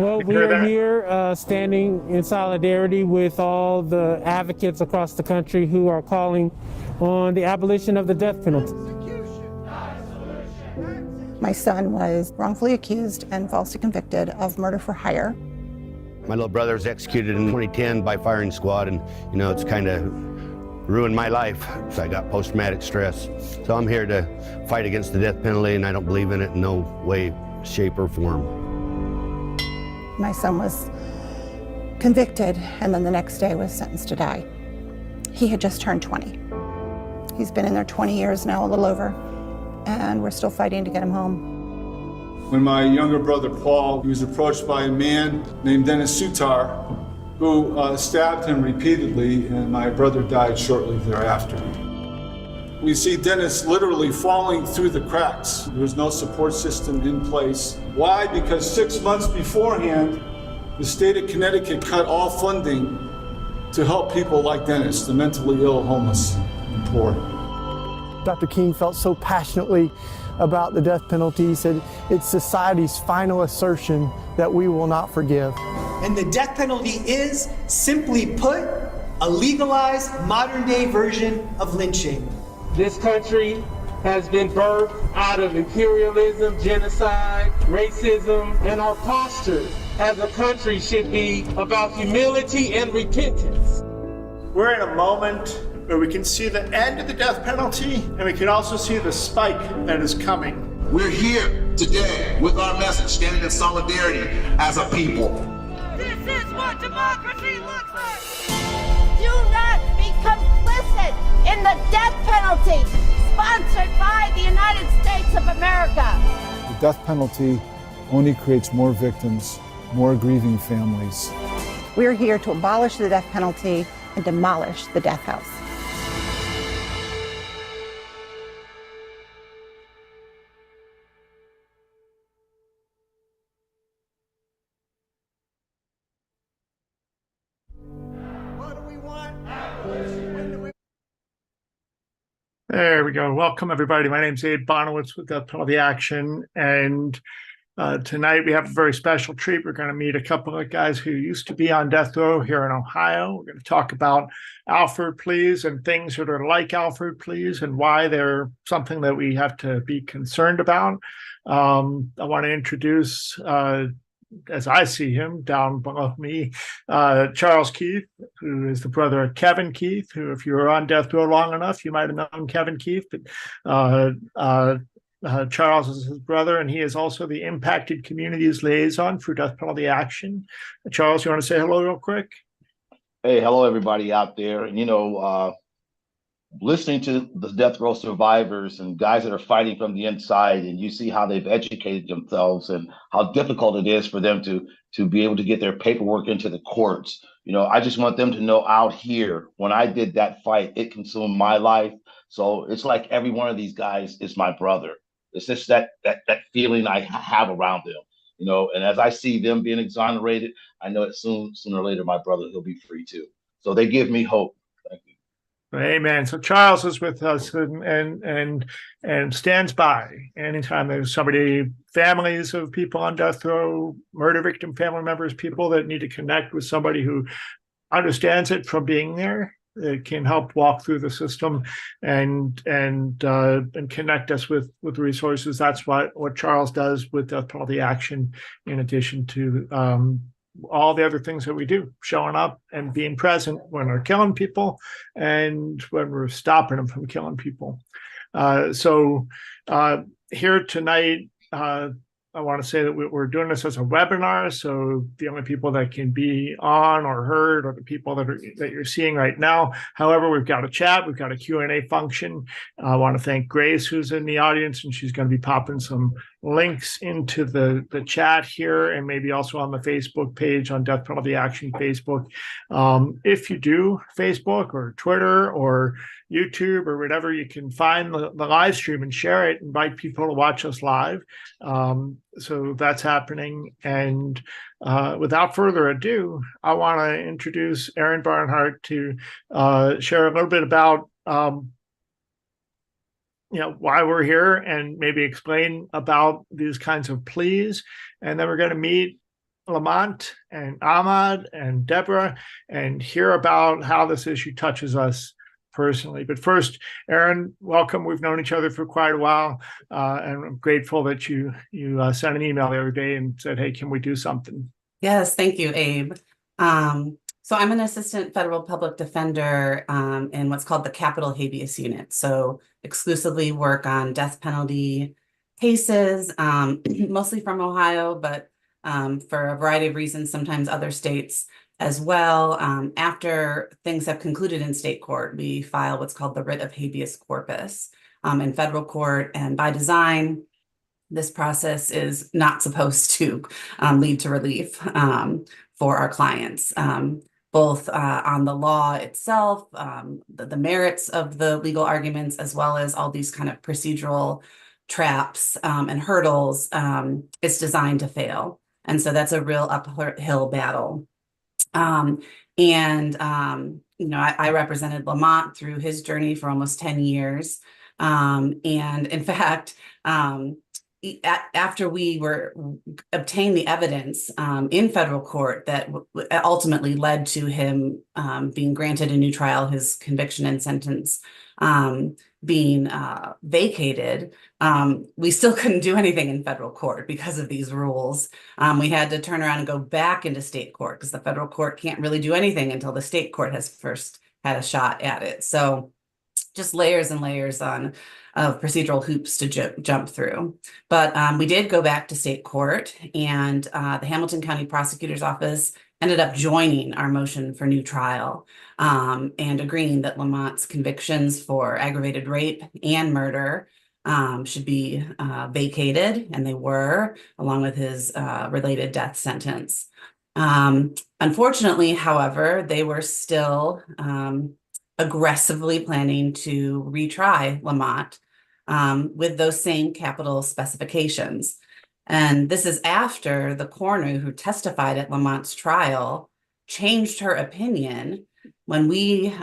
Well, we are here standing in solidarity with all the advocates across the country who are calling on the abolition of the death penalty. My son was wrongfully accused and falsely convicted of murder for hire. My little brother was executed in 2010 by firing squad, and it's kind of ruined my life. So I got post-traumatic stress. So I'm here to fight against the death penalty, and I don't believe in it in no way, shape, or form. My son was convicted and then the next day was sentenced to die. He had just turned 20. He's been in there 20 years now, a little over, and we're still fighting to get him home. When my younger brother Paul, he was approached by a man named Dennis Sutar, who stabbed him repeatedly, and my brother died shortly thereafter. We see Dennis literally falling through the cracks. There was no support system in place. Why? Because 6 months beforehand, the state of Connecticut cut all funding to help people like Dennis, the mentally ill, homeless, and poor. Dr. King felt so passionately about the death penalty. He said, it's society's final assertion that we will not forgive. And the death penalty is, simply put, a legalized modern-day version of lynching. This country has been birthed out of imperialism, genocide, racism, and our posture as a country should be about humility and repentance. We're in a moment where we can see the end of the death penalty, and we can also see the spike that is coming. We're here today with our message, standing in solidarity as a people. This is what democracy looks like! Do not be complicit in the death penalty sponsored by the United States of America. The death penalty only creates more victims, more grieving families. We're here to abolish the death penalty and demolish the death house. There we go. Welcome, everybody. My name's Erin Barnhart with Death Penalty Action. And tonight we have a very special treat. We're going to meet a couple of guys who used to be on death row here in Ohio. We're going to talk about Alfred Pleas and things that are like Alfred Pleas and why they're something that we have to be concerned about. I want to introduce, as I see him down below me, Charles Keith, who is the brother of Kevin Keith, who, if you were on death row long enough, you might have known Kevin Keith, but Charles is his brother, and he is also the Impacted Communities Liaison for Death Penalty Action. Charles, you want to say hello real quick? Hey, hello, everybody out there. And, listening to the death row survivors and guys that are fighting from the inside, and you see how they've educated themselves and how difficult it is for them to be able to get their paperwork into the courts. I just want them to know out here, when I did that fight, it consumed my life. So it's like every one of these guys is my brother. It's just that feeling I have around them, and as I see them being exonerated, I know that sooner or later, my brother, he'll be free too. So they give me hope. Thank you. Amen. So Charles is with us and stands by anytime there's families of people on death row, murder victim family members, people that need to connect with somebody who understands it from being there. It can help walk through the system and connect us with resources. That's what Charles does with Death Penalty Action, in addition to all the other things that we do, showing up and being present when we're killing people and when we're stopping them from killing people. So here tonight, I want to say that we're doing this as a webinar, so the only people that can be on or heard are the people that you're seeing right now. However, we've got a chat, we've got a Q&A function. I want to thank Grace, who's in the audience, and she's going to be popping some links into the chat here, and maybe also on the Facebook page, on Death Penalty Action Facebook. If you do Facebook or Twitter or YouTube or whatever, you can find the live stream and share it, invite people to watch us live. So that's happening. And without further ado, I want to introduce Erin Barnhart to share a little bit about why we're here, and maybe explain about these kinds of pleas. And then we're going to meet Lamont and Ahmad and Debra and hear about how this issue touches us personally. But first, Erin, welcome. We've known each other for quite a while, and I'm grateful that you sent an email the other day and said, hey, can we do something? Yes, thank you, Abe. So I'm an assistant federal public defender in what's called the Capital Habeas Unit. So exclusively work on death penalty cases, mostly from Ohio, but for a variety of reasons, sometimes other states as well. After things have concluded in state court, we file what's called the writ of habeas corpus in federal court. And by design, this process is not supposed to lead to relief for our clients, both on the law itself, the merits of the legal arguments, as well as all these kind of procedural traps and hurdles. It's designed to fail. And so that's a real uphill battle. I represented Lamont through his journey for almost 10 years. And in fact, after we obtained the evidence in federal court that ultimately led to him being granted a new trial, his conviction and sentence being vacated, we still couldn't do anything in federal court because of these rules. We had to turn around and go back into state court because the federal court can't really do anything until the state court has first had a shot at it. So just layers and layers of procedural hoops to jump through. But we did go back to state court, and the Hamilton County Prosecutor's Office ended up joining our motion for new trial and agreeing that Lamont's convictions for aggravated rape and murder should be vacated, and they were, along with his related death sentence. Unfortunately, however, they were still aggressively planning to retry Lamont with those same capital specifications. And this is after the coroner who testified at Lamont's trial changed her opinion when we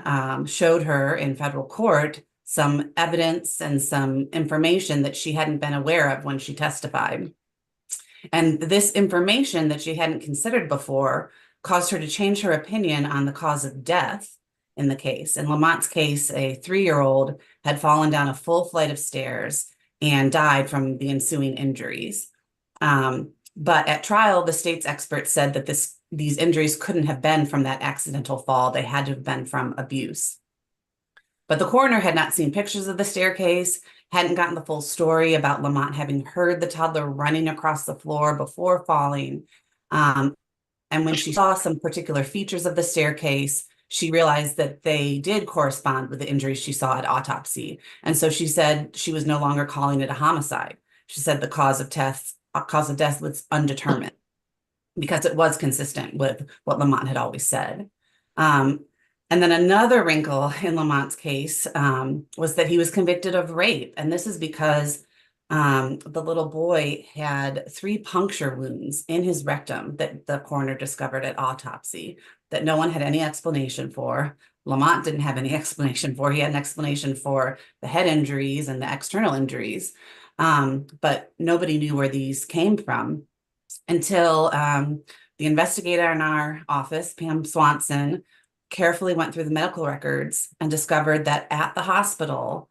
showed her in federal court some evidence and some information that she hadn't been aware of when she testified. And this information that she hadn't considered before caused her to change her opinion on the cause of death in the case. In Lamont's case, a 3-year-old had fallen down a full flight of stairs and died from the ensuing injuries. But at trial, the state's expert said that these injuries couldn't have been from that accidental fall. They had to have been from abuse. But the coroner had not seen pictures of the staircase, hadn't gotten the full story about Lamont having heard the toddler running across the floor before falling. And when she saw some particular features of the staircase, she realized that they did correspond with the injuries she saw at autopsy. And so she said she was no longer calling it a homicide. She said the cause of death was undetermined because it was consistent with what Lamont had always said. And then another wrinkle in Lamont's case was that he was convicted of rape. And this is because the little boy had 3 puncture wounds in his rectum that the coroner discovered at autopsy that no one had any explanation for. Lamont didn't have any explanation for. He had an explanation for the head injuries and the external injuries, but nobody knew where these came from until the investigator in our office, Pam Swanson, carefully went through the medical records and discovered that at the hospital,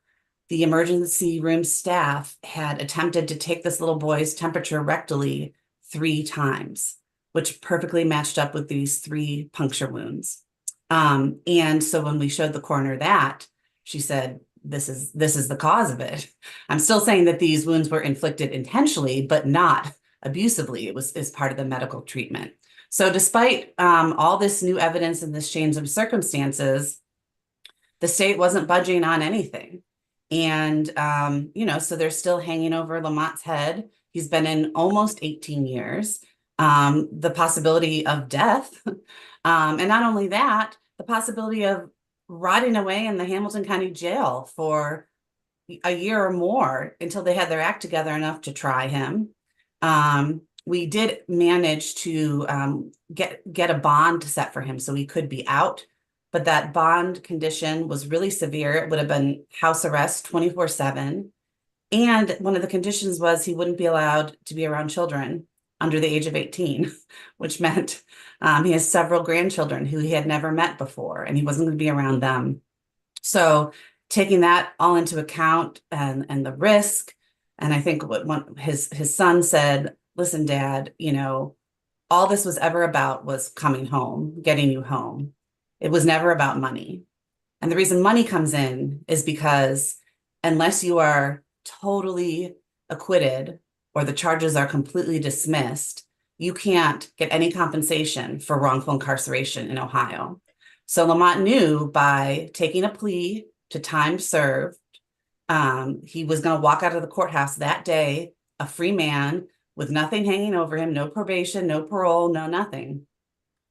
the emergency room staff had attempted to take this little boy's temperature rectally 3 times, which perfectly matched up with these 3 puncture wounds. And so when we showed the coroner that, she said, this is the cause of it. I'm still saying that these wounds were inflicted intentionally, but not abusively. It was part of the medical treatment. So despite all this new evidence and this change of circumstances, the state wasn't budging on anything. And, so they're still hanging over Lamont's head. He's been in almost 18 years. The possibility of death. And not only that, the possibility of rotting away in the Hamilton County Jail for a year or more until they had their act together enough to try him. We did manage to get a bond set for him so he could be out, but that bond condition was really severe. It would have been house arrest 24/7. And one of the conditions was he wouldn't be allowed to be around children under the age of 18, which meant he has several grandchildren who he had never met before, and he wasn't going to be around them. So taking that all into account and the risk, and I think what his son said, listen, Dad, you know, all this was ever about was coming home, getting you home. It was never about money. And the reason money comes in is because unless you are totally acquitted or the charges are completely dismissed, you can't get any compensation for wrongful incarceration in Ohio. So Lamont knew by taking a plea to time served, he was going to walk out of the courthouse that day, a free man with nothing hanging over him, no probation, no parole, no nothing.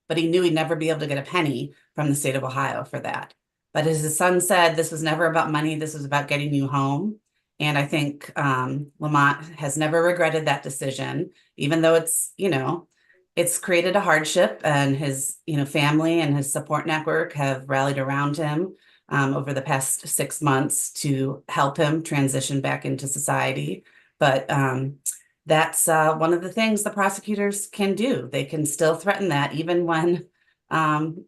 But he knew he'd never be able to get a penny from the state of Ohio for that. But as his son said, this was never about money. This was about getting you home. And I think Lamont has never regretted that decision, even though it's, you know, it's created a hardship, and his, you know, family and his support network have rallied around him over the past 6 months to help him transition back into society. But that's one of the things the prosecutors can do. They can still threaten that, even when,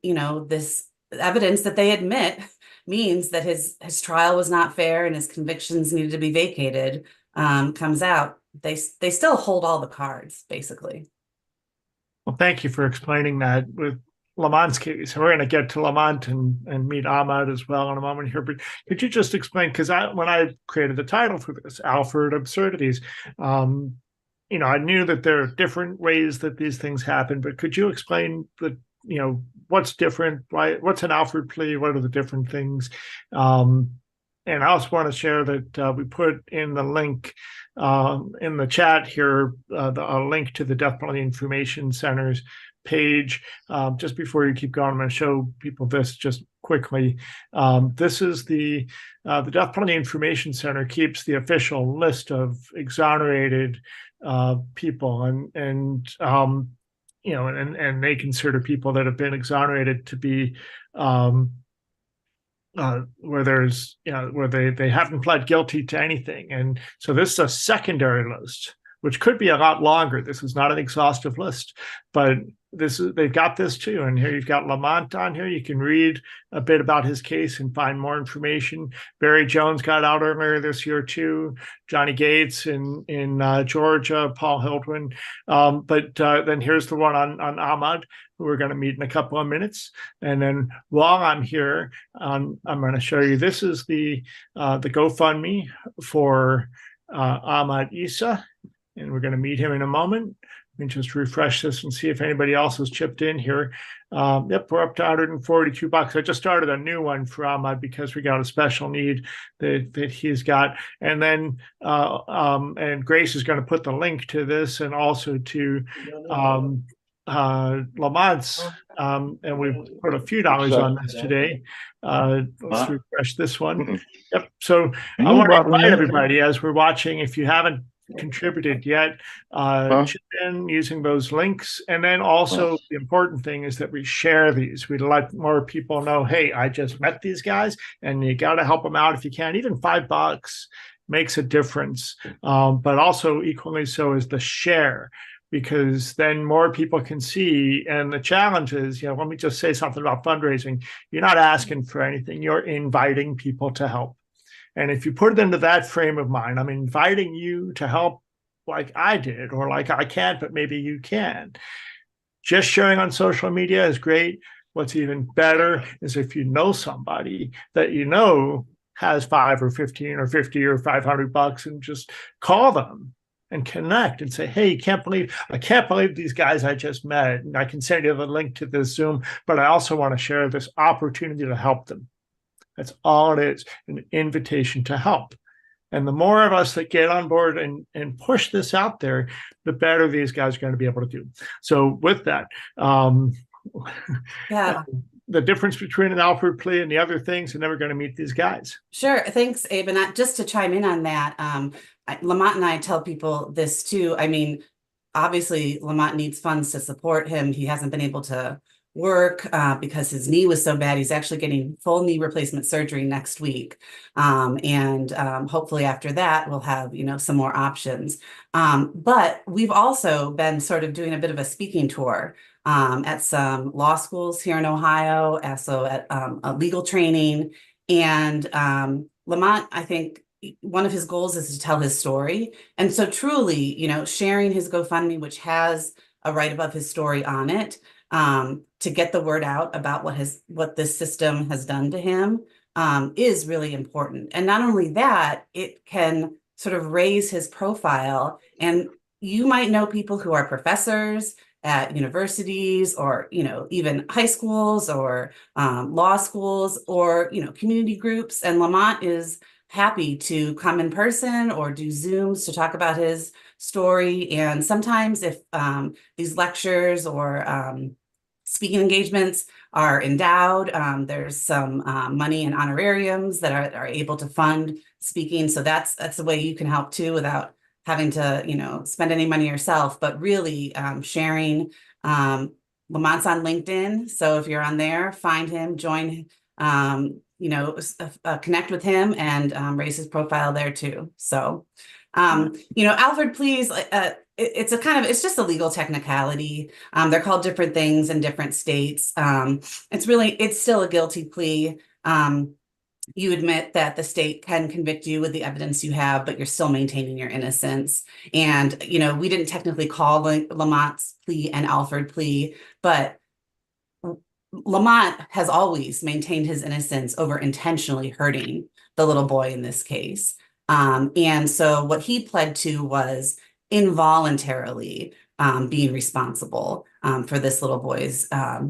you know, this evidence that they admit means that his trial was not fair and his convictions needed to be vacated comes out. They still hold all the cards, basically. Well, thank you for explaining that with Lamont's case. We're going to get to Lamont and meet Ahmad as well in a moment here. But could you just explain, because when I created the title for this, Alford Absurdities, you know, I knew that there are different ways that these things happen, but could you explain you know, what's different? What's an Alfred plea? What are the different things? And I also want to share that we put in the link in the chat here, a link to the Death Penalty Information Center's page. Just before you keep going, I'm going to show people this just quickly. This is the Death Penalty Information Center keeps the official list of exonerated people, and you know, and they consider people that have been exonerated to be where there's, you know, where they haven't pled guilty to anything. And so this is a secondary list, which could be a lot longer. This is not an exhaustive list, but they've got this too. And here you've got Lamont on here. You can read a bit about his case and find more information. Barry Jones got out earlier this year too. Johnny Gates in Georgia, Paul Hildwin. But then here's the one on Ahmad, who we're going to meet in a couple of minutes. And then while I'm here, I'm going to show you, this is the GoFundMe for Ahmad Issa. And we're going to meet him in a moment. Let me just refresh this and see if anybody else has chipped in here. Yep, we're up to $142. I just started a new one for Ahmad because we got a special need that he's got. And then and Grace is going to put the link to this and also to Lamont's, and we've put a few dollars on this today. Let's refresh this one. Yep. So I want to invite everybody as we're watching, if you haven't contributed yet, chip in using those links. And then also the important thing is that we share these. We'd let more people know, hey, I just met these guys, and you got to help them out if you can. Even $5 makes a difference. But also equally so is the share, because then more people can see. And the challenge is, you know, let me just say something about fundraising. You're not asking for anything. You're inviting people to help. And if you put it into that frame of mind, I'm inviting you to help like I did, or like I can't, but maybe you can. Just sharing on social media is great. What's even better is if you know somebody that you know has 5 or 15 or 50 or $500, and just call them and connect and say, hey, I can't believe these guys I just met. And I can send you the link to this Zoom, but I also want to share this opportunity to help them. That's all it is, an invitation to help. And the more of us that get on board and push this out there, the better these guys are going to be able to do. So with that, yeah, the difference between an Alfred plea and the other things, are never going to meet these guys. Sure. Thanks, Abe. And just to chime in on that, Lamont and I tell people this too. I mean, obviously, Lamont needs funds to support him. He hasn't been able to work because his knee was so bad. He's actually getting full knee replacement surgery next week. And hopefully after that, we'll have, some more options. But we've also been sort of doing a bit of a speaking tour at some law schools here in Ohio, also at a legal training. And Lamont, I think one of his goals is to tell his story. And so truly, sharing his GoFundMe, which has a right above his story on it, to get the word out about what this system has done to him is really important. And not only that, it can sort of raise his profile. And you might know people who are professors at universities or, even high schools or law schools or, community groups. And Lamont is happy to come in person or do Zooms to talk about his story. And sometimes if these lectures or speaking engagements are endowed, there's some money and honorariums that are able to fund speaking. So that's a way you can help too without having to, spend any money yourself, but really sharing. Lamont's on LinkedIn. So if you're on there, find him, join, connect with him and raise his profile there too. So, Alfred Pleas, it's just a legal technicality. They're called different things in different states. It's still a guilty plea. You admit that the state can convict you with the evidence you have, but you're still maintaining your innocence. And, we didn't technically call Lamont's plea an Alford plea, but Lamont has always maintained his innocence over intentionally hurting the little boy in this case. And so what he pled to was involuntarily being responsible for this little boy's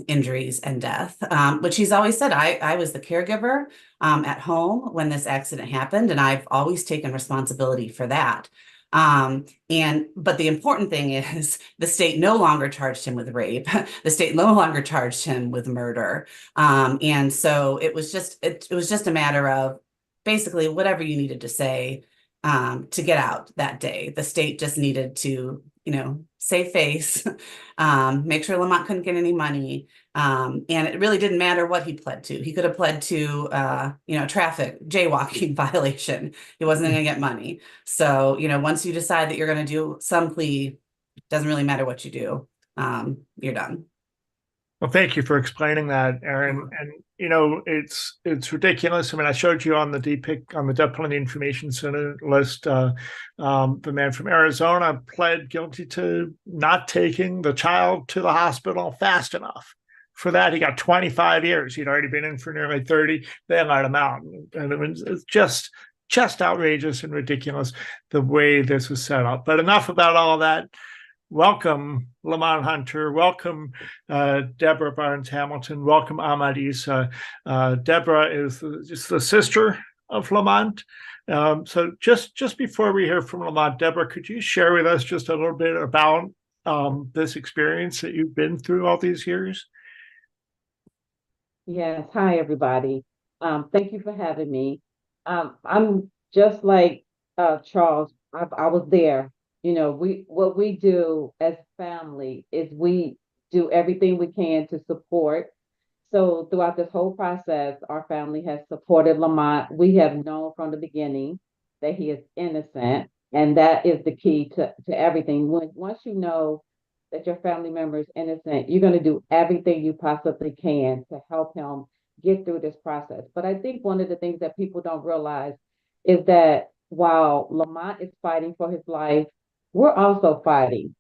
injuries and death, which he's always said, I was the caregiver at home when this accident happened, and I've always taken responsibility for that. But the important thing is the state no longer charged him with rape. The state no longer charged him with murder. And so it was just a matter of basically whatever you needed to say to get out that day. The state just needed to, save face, make sure Lamont couldn't get any money. And it really didn't matter what he pled to. He could have pled to, traffic jaywalking violation. He wasn't going to get money. So, once you decide that you're going to do some plea, doesn't really matter what you do. You're done. Well, thank you for explaining that, Erin. And it's ridiculous. I mean, I showed you on the DPIC on the Death Penalty Information Center list. The man from Arizona pled guilty to not taking the child to the hospital fast enough. For that, he got 25 years. He'd already been in for nearly 30. They let him out, and it's just outrageous and ridiculous the way this was set up. But enough about all that. Welcome, Lamont Hunter. Welcome, Debra Barnes Hamilton. Welcome, Ahmad Issa. Debra is just the sister of Lamont. So just before we hear from Lamont, Debra, could you share with us just a little bit about this experience that you've been through all these years? Yes. Hi, everybody. Thank you for having me. I'm just like Charles. I was there. What we do as family is we do everything we can to support. So throughout this whole process, our family has supported Lamont. We have known from the beginning that he is innocent, and that is the key to everything. Once you know that your family member is innocent, you're going to do everything you possibly can to help him get through this process. But I think one of the things that people don't realize is that while Lamont is fighting for his life, we're also fighting.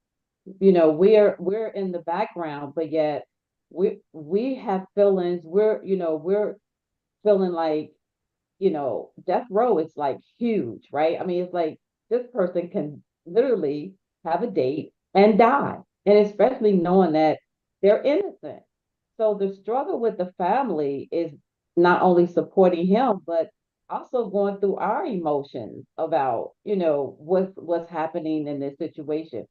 We're in the background, but yet we have feelings. We're feeling like, death row is like huge, right? I mean, it's like this person can literally have a date and die. And especially knowing that they're innocent. So the struggle with the family is not only supporting him, but also going through our emotions about, what's happening in this situation.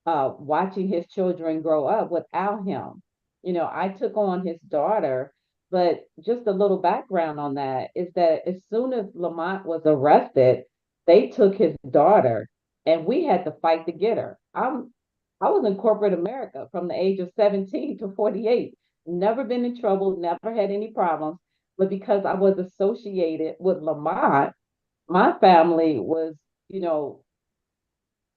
Watching his children grow up without him. I took on his daughter, but just a little background on that is that as soon as Lamont was arrested, they took his daughter and we had to fight to get her. I was in corporate America from the age of 17 to 48. never been in trouble, never had any problems. But because I was associated with Lamont, my family was, you know,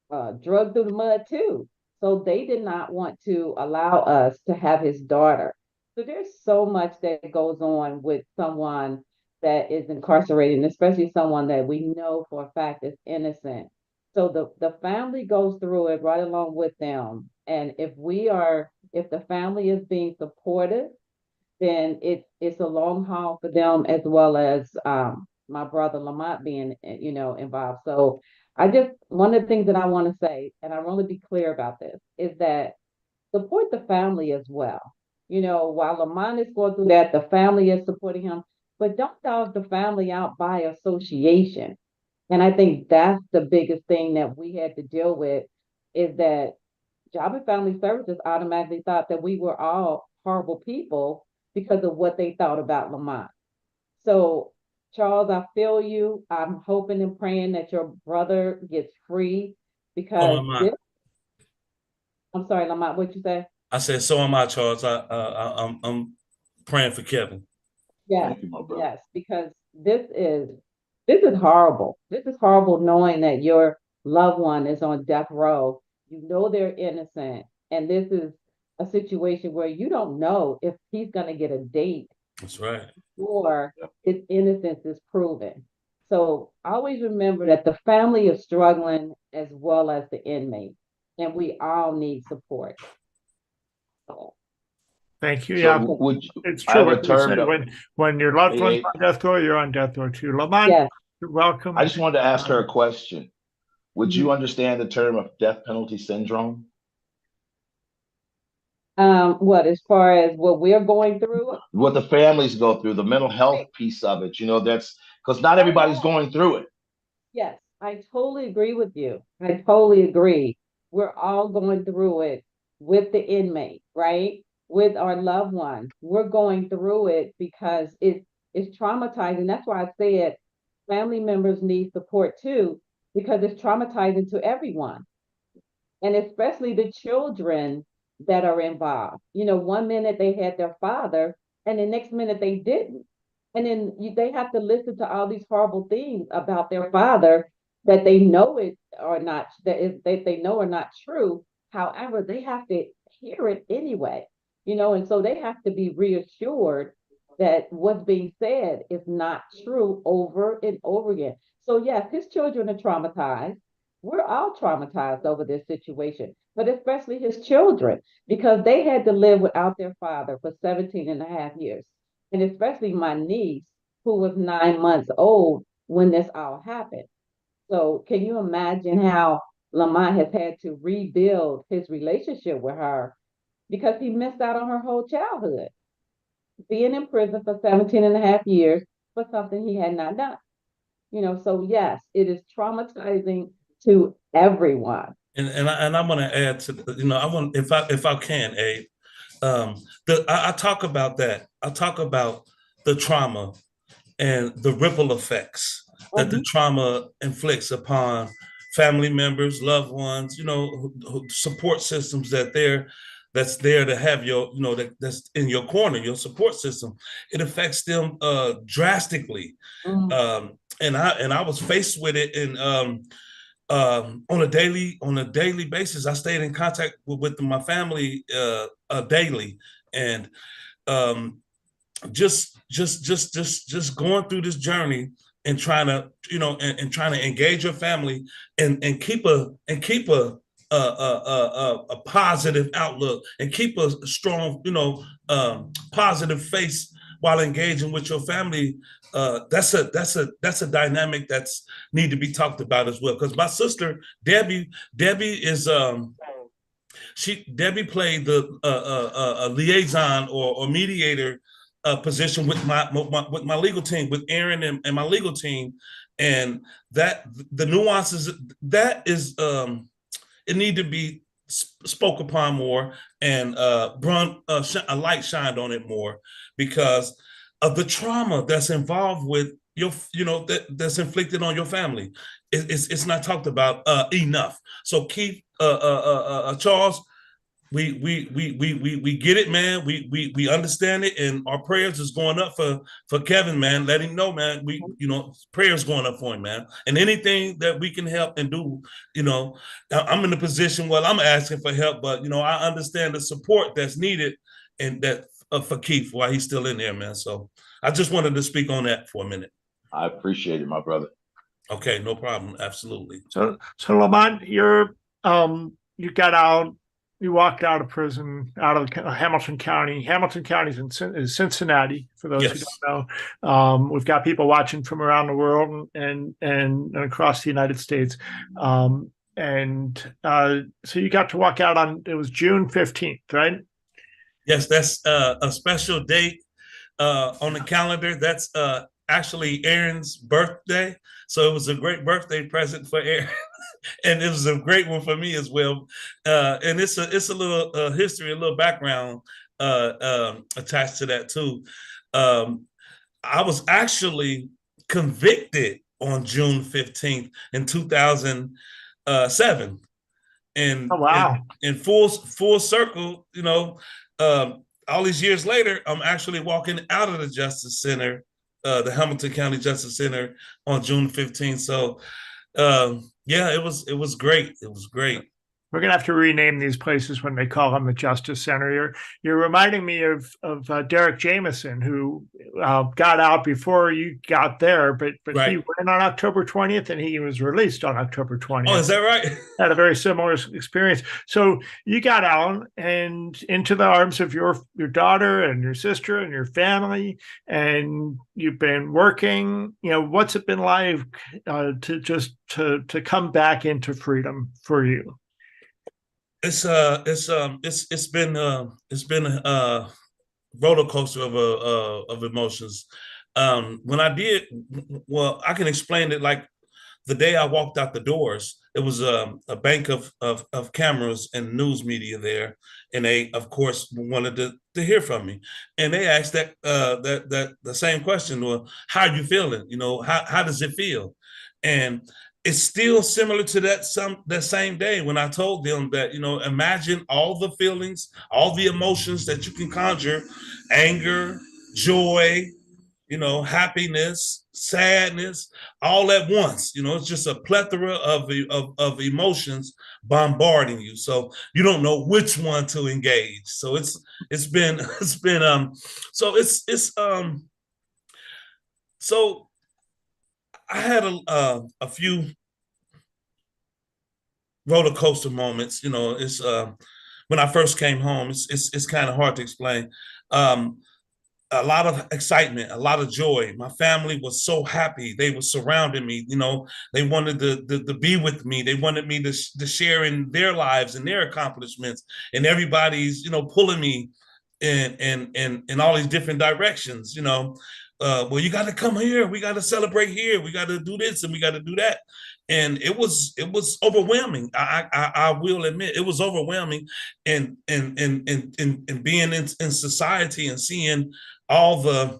drugged through the mud too. So they did not want to allow us to have his daughter. So there's so much that goes on with someone that is incarcerated, and especially someone that we know for a fact is innocent. So the family goes through it right along with them. And if the family is being supportive, then it's a long haul for them, as well as my brother Lamont being, involved. So one of the things that I want to say, and I want to be clear about this, is that support the family as well. While Lamont is going through that, the family is supporting him, but don't dog the family out by association. And I think that's the biggest thing that we had to deal with, is that Job and Family Services automatically thought that we were all horrible people because of what they thought about Lamont. So, Charles, I feel you. I'm hoping and praying that your brother gets free, because I'm sorry, Lamont, what'd you say? I said, so am I, Charles. I'm praying for Kevin. Yes, yes, because this is horrible. This is horrible, knowing that your loved one is on death row. You know they're innocent, and this is a situation where you don't know if he's going to get a date. That's right. Or his innocence is proven. So always remember that the family is struggling as well as the inmate, and we all need support. Thank you. So Yeah, it's true what you said. When your loved one's on death row, you're on death row too. Lamont, yes. You're welcome. I just wanted to ask her a question. Would you understand the term of death penalty syndrome? What, as far as what we're going through? What the families go through, the mental health piece of it, that's because not everybody's going through it. Yes, I totally agree with you. I totally agree. We're all going through it with the inmate, right? With our loved one. We're going through it because it's traumatizing. That's why I said family members need support too, because it's traumatizing to everyone. And especially the children that are involved. One minute they had their father, and the next minute they didn't. And then they have to listen to all these horrible things about their father that they know it or not, that they know are not true. However, they have to hear it anyway, and so they have to be reassured that what's being said is not true over and over again. So yes, his children are traumatized. We're all traumatized over this situation, but especially his children, because they had to live without their father for 17 and a half years. And especially my niece, who was 9 months old when this all happened. So can you imagine how Lamont has had to rebuild his relationship with her, because he missed out on her whole childhood, being in prison for 17 and a half years for something he had not done. So yes, it is traumatizing to everyone. And I want to add to, I want, if I can, Abe, I talk about that. I talk about the trauma and the ripple effects that the trauma inflicts upon family members, loved ones, support systems that's there to have your, that's in your corner, your support system. It affects them drastically. And I was faced with it on a daily basis. I stayed in contact with my family daily, and just going through this journey and trying to, and trying to engage your family and keep a positive outlook and keep a strong, positive face while engaging with your family. That's a dynamic that's need to be talked about as well. Because my sister Debbie is Debbie played the liaison or mediator position with my legal team, with Erin and my legal team, and that the nuances that is it need to be spoke upon more and a light shined on it more, because of the trauma that's involved with your, that's inflicted on your family. It's not talked about enough. So Keith, Charles, we get it, man. We understand it, and our prayers is going up for Kevin, man. Let him know, man. Prayers going up for him, man. And anything that we can help and do, I'm in a position where I'm asking for help, but I understand the support that's needed, and that for Keith while he's still in there, man. So I just wanted to speak on that for a minute. I appreciate it, my brother. Okay, no problem. Absolutely. So Lamont, you got out. You walked out of prison, out of Hamilton County. Hamilton County is Cincinnati, for those who don't know. We've got people watching from around the world and across the United States. So you got to walk out on, it was June 15th, right? Yes, that's a special date on the calendar. That's actually Erin's birthday. So it was a great birthday present for Erin. And it was a great one for me as well. And it's a little history, a little background attached to that too. I was actually convicted on June 15th in 2007. And, oh, wow. In full circle, all these years later, I'm actually walking out of the Justice Center, the Hamilton County Justice Center, on June 15th. So yeah, it was great. It was great. We're gonna have to rename these places when they call them the Justice Center. You're reminding me of Derek Jameson, who got out before you got there, but right. He went on October 20th and he was released on October 20th. Oh, is that right? Had a very similar experience. So you got out and into the arms of your daughter and your sister and your family, and you've been working. What's it been like to come back into freedom for you? It's been a roller coaster of emotions. When I did, well, I can explain it like the day I walked out the doors. It was a bank of cameras and news media there, and they, of course, wanted to hear from me. And they asked that the same question: well, how are you feeling? How does it feel? And it's still similar to that same day when I told them that, imagine all the feelings, all the emotions that you can conjure: anger, joy, happiness, sadness, all at once. It's just a plethora of emotions bombarding you. So you don't know which one to engage. So so I had a few roller coaster moments. It's when I first came home. It's kind of hard to explain. A lot of excitement, a lot of joy. My family was so happy. They were surrounding me. They wanted to be with me. They wanted me to share in their lives and their accomplishments. And everybody's pulling me in all these different directions. Well, you got to come here. We got to celebrate here. We got to do this and we got to do that. And it was overwhelming. I will admit it was overwhelming, and being in society and seeing all the.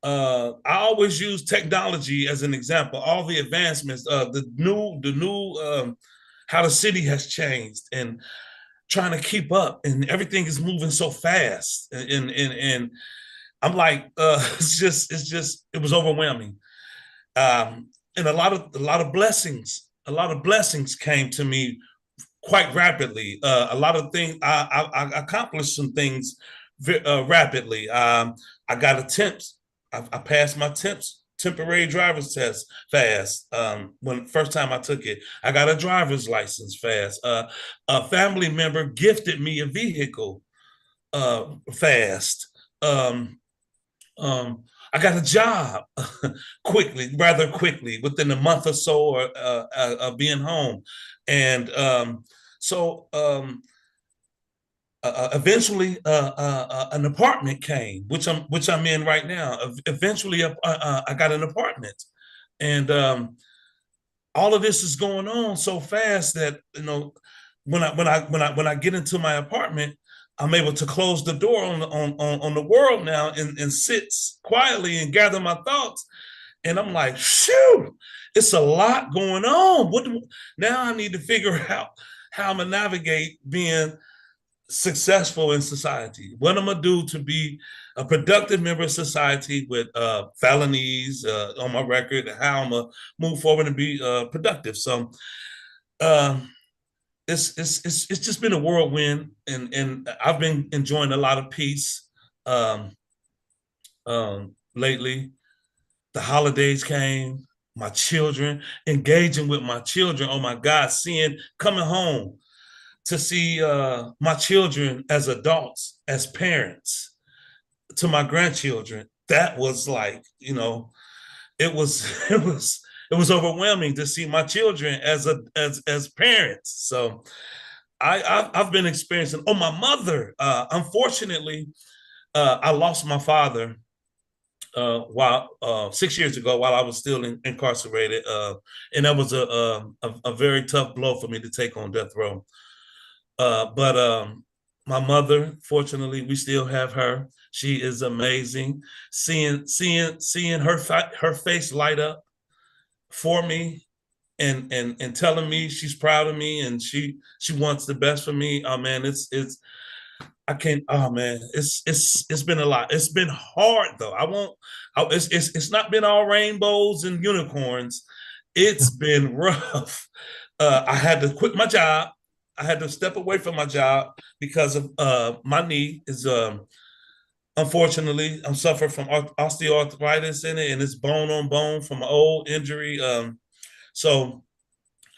I always use technology as an example. All the advancements, the new how the city has changed, and trying to keep up, and everything is moving so fast, and I'm like, it was overwhelming. And a lot of blessings came to me quite rapidly. A lot of things, I accomplished some things rapidly. I got attempts. I passed my temporary driver's test fast. When first time I took it, I got a driver's license fast. A family member gifted me a vehicle fast. I got a job rather quickly, within a month or so of being home. And eventually an apartment came, which I'm in right now. Eventually I got an apartment, and all of this is going on so fast that when I get into my apartment, I'm able to close the door on the world now and sit quietly and gather my thoughts. And I'm like, shoot, it's a lot going on. Now I need to figure out how I'm gonna navigate being successful in society? What am I do to be a productive member of society with felonies on my record, and how I'm gonna move forward and be productive? So it's just been a whirlwind, and I've been enjoying a lot of peace lately. The holidays came, my children, engaging with my children. Oh my God, coming home to see my children as adults, as parents, to my grandchildren. That was like, it was it was overwhelming to see my children as parents. So I've been experiencing. Oh, my mother. Unfortunately, I lost my father while 6 years ago, while I was still incarcerated, and that was a very tough blow for me to take on death row. But my mother, fortunately, we still have her. She is amazing. Seeing her face light up for me, and telling me she's proud of me and she wants the best for me. Oh man, I can't. Oh man, it's been a lot. It's been hard though. It's not been all rainbows and unicorns. It's been rough. I had to quit my job. I had to step away from my job because of my knee is unfortunately I'm suffering from osteoarthritis in it, and it's bone on bone from an old injury. So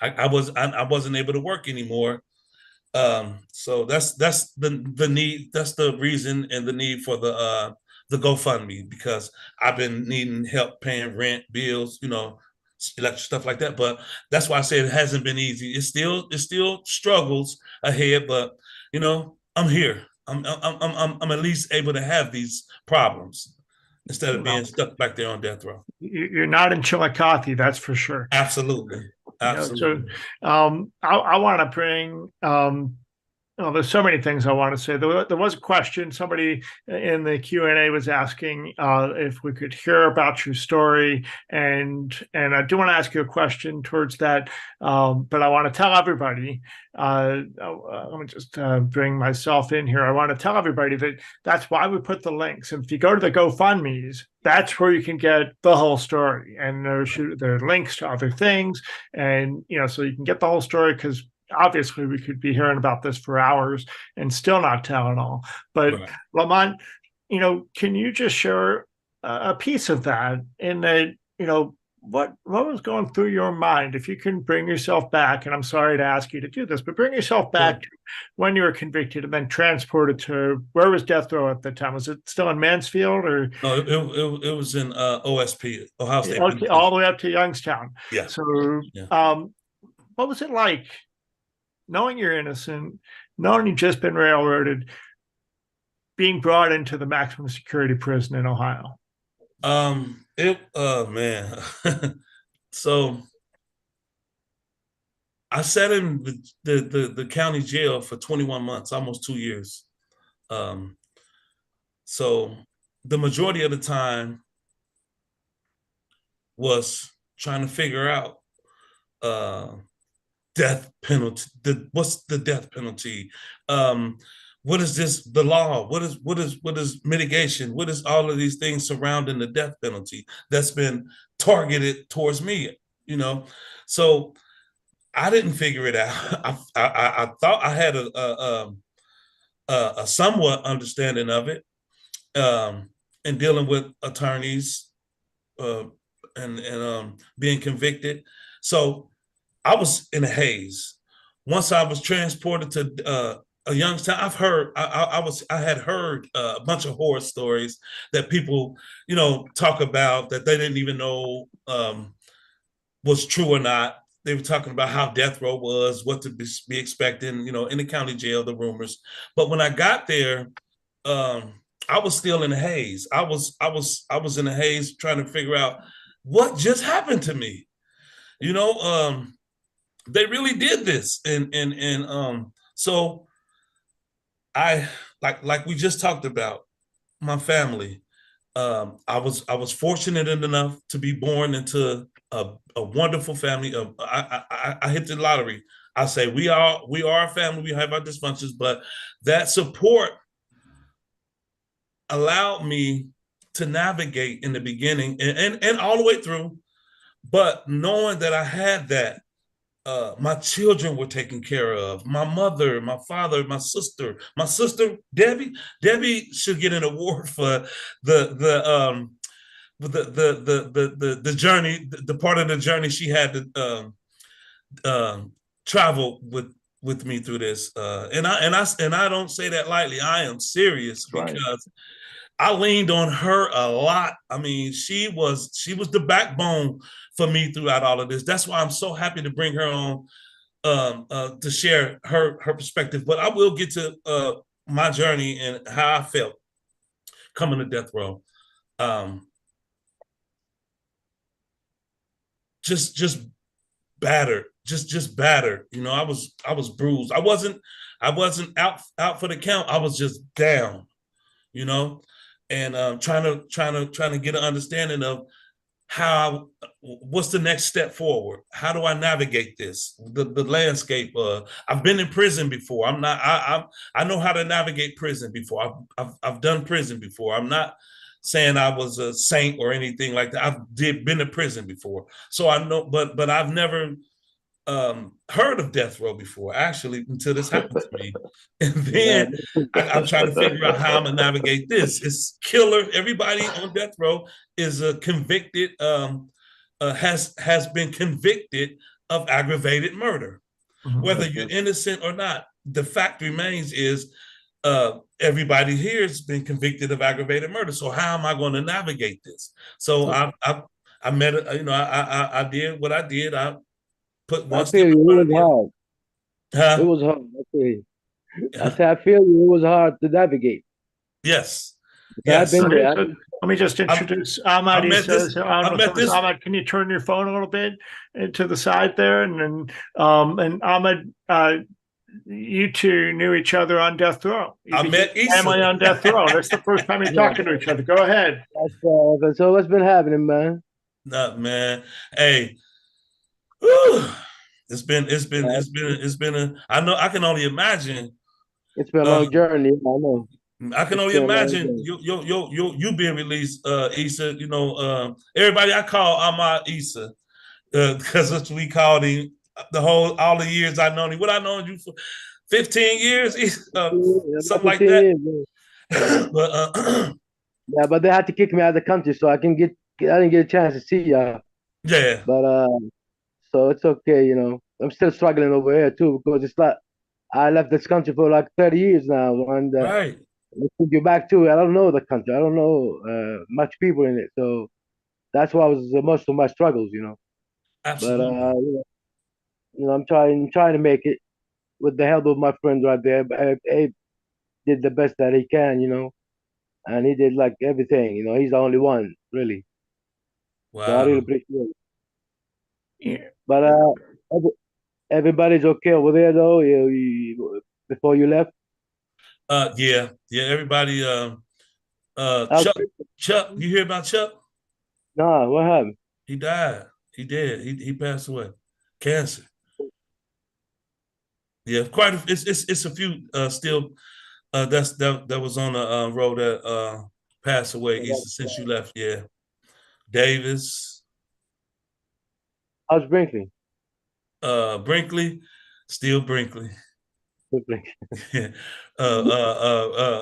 I wasn't able to work anymore. So that's the need. That's the reason and the need for the GoFundMe, because I've been needing help paying rent, bills, electric stuff like that. But that's why I said it hasn't been easy. It's still struggles ahead, but I'm here. I'm at least able to have these problems instead of being stuck back there on death row. You're not in Chillicothe, that's for sure. Absolutely. Absolutely. So I want to bring there's so many things I want to say. There was a question. Somebody in the Q&A was asking if we could hear about your story, and I do want to ask you a question towards that, but I want to tell everybody. Let me just bring myself in here. I want to tell everybody that that's why we put the links. And if you go to the GoFundMe's, that's where you can get the whole story, and there are links to other things, and so you can get the whole story, because obviously we could be hearing about this for hours and still not tell it all. But right. Lamont, can you just share a piece of that, in that, what was going through your mind? If you can bring yourself back, and I'm sorry to ask you to do this, but bring yourself back to when you were convicted and then transported to, where was death row at the time? Was it still in Mansfield, or? No, it was in OSP, Ohio State. Okay, all the way up to Youngstown. Yeah. So what was it like, knowing you're innocent, knowing you've just been railroaded, being brought into the maximum security prison in Ohio? Man. So I sat in the county jail for 21 months, almost 2 years. So the majority of the time was trying to figure out death penalty. What's the death penalty? What is this? The law? What is mitigation? What is all of these things surrounding the death penalty that's been targeted towards me? So I didn't figure it out. I thought I had a somewhat understanding of it, in dealing with attorneys and being convicted. So I was in a haze. Once I was transported to Youngstown, I had heard a bunch of horror stories that people, talk about, that they didn't even know was true or not. They were talking about how death row was, what to be expecting, in the county jail, the rumors. But when I got there, I was still in a haze. I was in a haze trying to figure out what just happened to me. They really did this, and so I like we just talked about my family. I was fortunate enough to be born into a wonderful family. I hit the lottery. I say we are a family, we have our dysfunctions, but that support allowed me to navigate in the beginning and all the way through. But knowing that I had that, my children were taken care of. My mother, my father, my sister Debbie should get an award for the journey, the part of the journey she had to travel with me through this. And I don't say that lightly. I am serious because I leaned on her a lot. I mean, she was the backbone for me throughout all of this. That's why I'm so happy to bring her on to share her perspective. But I will get to my journey and how I felt coming to death row. Just battered, just battered. You know, I was bruised. I wasn't out for the count. I was just down. You know, and trying to get an understanding of what's the next step forward? How do I navigate this? The landscape. I've been in prison before. I know how to navigate prison before. I've done prison before. I'm not saying I was a saint or anything like that. I've been to prison before, so I know. But I've never heard of death row before, actually, until this happened to me. And then I'm trying to figure out how I'm gonna navigate this. It's killer. Everybody on death row is convicted, has been convicted of aggravated murder. Whether you're innocent or not, the fact remains is everybody here has been convicted of aggravated murder. So how am I going to navigate this? So I met, you know, I did what I did. I put one step. It was hard. Huh? It was hard. I said, I feel you. It was hard to navigate. Yes. I've been there. Let me just introduce Ahmad. Ahmad, can you turn your phone a little bit to the side there? And Ahmad, you two knew each other on death row. I met Issa. Family on death row. That's the first time you're talking to each other. Go ahead. So what's been happening, man? Nah, man. Hey, whew, it's been a. I know. I can only imagine. It's been a long journey. I know. I can only imagine you being released, Issa. You know, everybody I call Ahmad Issa because that's what we called him all the years I've known him. What I known you for 15 years, something like that. But yeah, but they had to kick me out of the country, so I didn't get a chance to see y'all. Yeah. But so it's okay, you know. I'm still struggling over here too because it's like I left this country for like 30 years now, and right. If you back to it, I don't know the country. I don't know much people in it, so that's why was most of my struggles, you know. Absolutely. But you know, I'm trying to make it with the help of my friends right there. Abe did the best that he can, you know, and he did like everything. You know, he's the only one really. Wow. So I really appreciate it. Yeah. But everybody's okay over there though. Before you left. Yeah. Everybody. Chuck, you hear about Chuck? Nah, what happened? He died. He did. He passed away. Cancer. Yeah, it's a few still. That was on the road that passed away since you left. Yeah, Davis. How's Brinkley? Brinkley, still Brinkley. Yeah.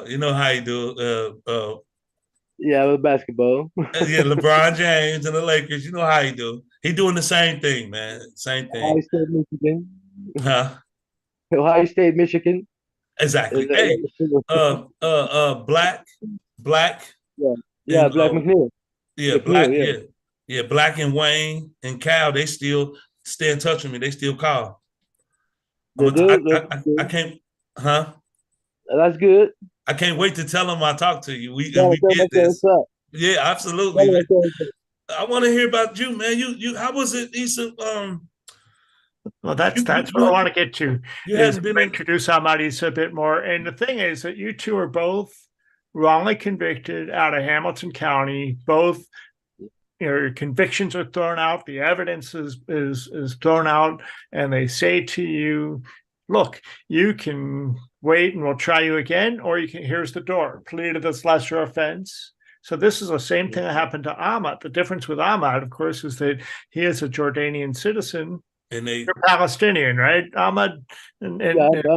You know how you do. Yeah, with basketball. Yeah, LeBron James and the Lakers. You know how he do. He doing the same thing, man. Same thing. Ohio State, Michigan. Huh? Ohio State, Michigan. Exactly. Hey, Black. Yeah, Black McNeil. Yeah, Black. Yeah, Black and Wayne and Cal. They still stay in touch with me. They still call. I can't. Huh? That's good. I can't wait to tell them I talked to you. We did this. Yeah, absolutely. I want to hear about you, man. You how was it, Issa? Well, that's what I want to get to. You is hadn't been introduce Ahmad Issa a bit more. And the thing is that you two are both wrongly convicted out of Hamilton County, both, your convictions are thrown out, the evidence is thrown out, and they say to you, look, you can wait and we'll try you again, or you can, here's the door, plead to this lesser offense. So this is the same thing that happened to Ahmad. The difference with Ahmad, of course, is that he is a Jordanian citizen. And You're Palestinian, right, Ahmad? And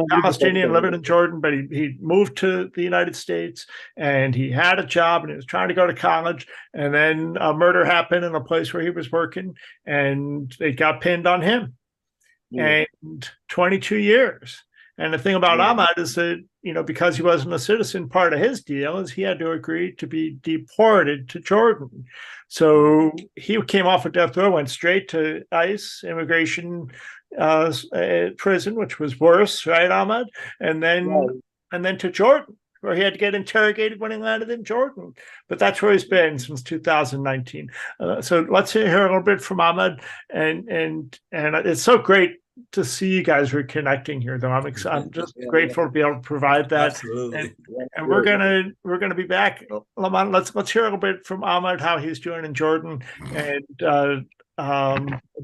Palestinian living in Jordan, but he moved to the United States, and he had a job, and he was trying to go to college, and then a murder happened in a place where he was working, and it got pinned on him. And 22 years. And the thing about Ahmad is that, because he wasn't a citizen, part of his deal is he had to agree to be deported to Jordan. So he came off of death row, went straight to ICE, immigration prison, which was worse, right, Ahmad? And then to Jordan, where he had to get interrogated when he landed in Jordan. But that's where he's been since 2019. So let's hear a little bit from Ahmad. And it's so great to see you guys reconnecting here, though. I'm just grateful to be able to provide that. Absolutely. And we're gonna be back. Lamont, let's hear a little bit from Ahmad, how he's doing in Jordan. And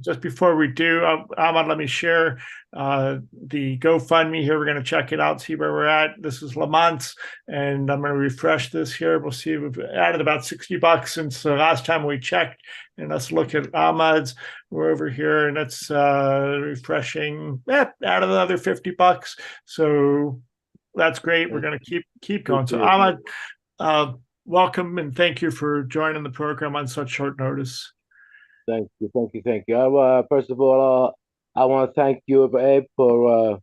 just before we do, Ahmad, let me share the GoFundMe here. We're going to check it out, see where we're at. This is Lamont's, and I'm going to refresh this here. We'll see, we've added about $60 since the last time we checked. And let's look at Ahmad's. We're over here, and it's refreshing. Added another $50. So that's great. We're going to keep going. So Ahmad, welcome, and thank you for joining the program on such short notice. Thank you. First of all, I want to thank you, Abe, for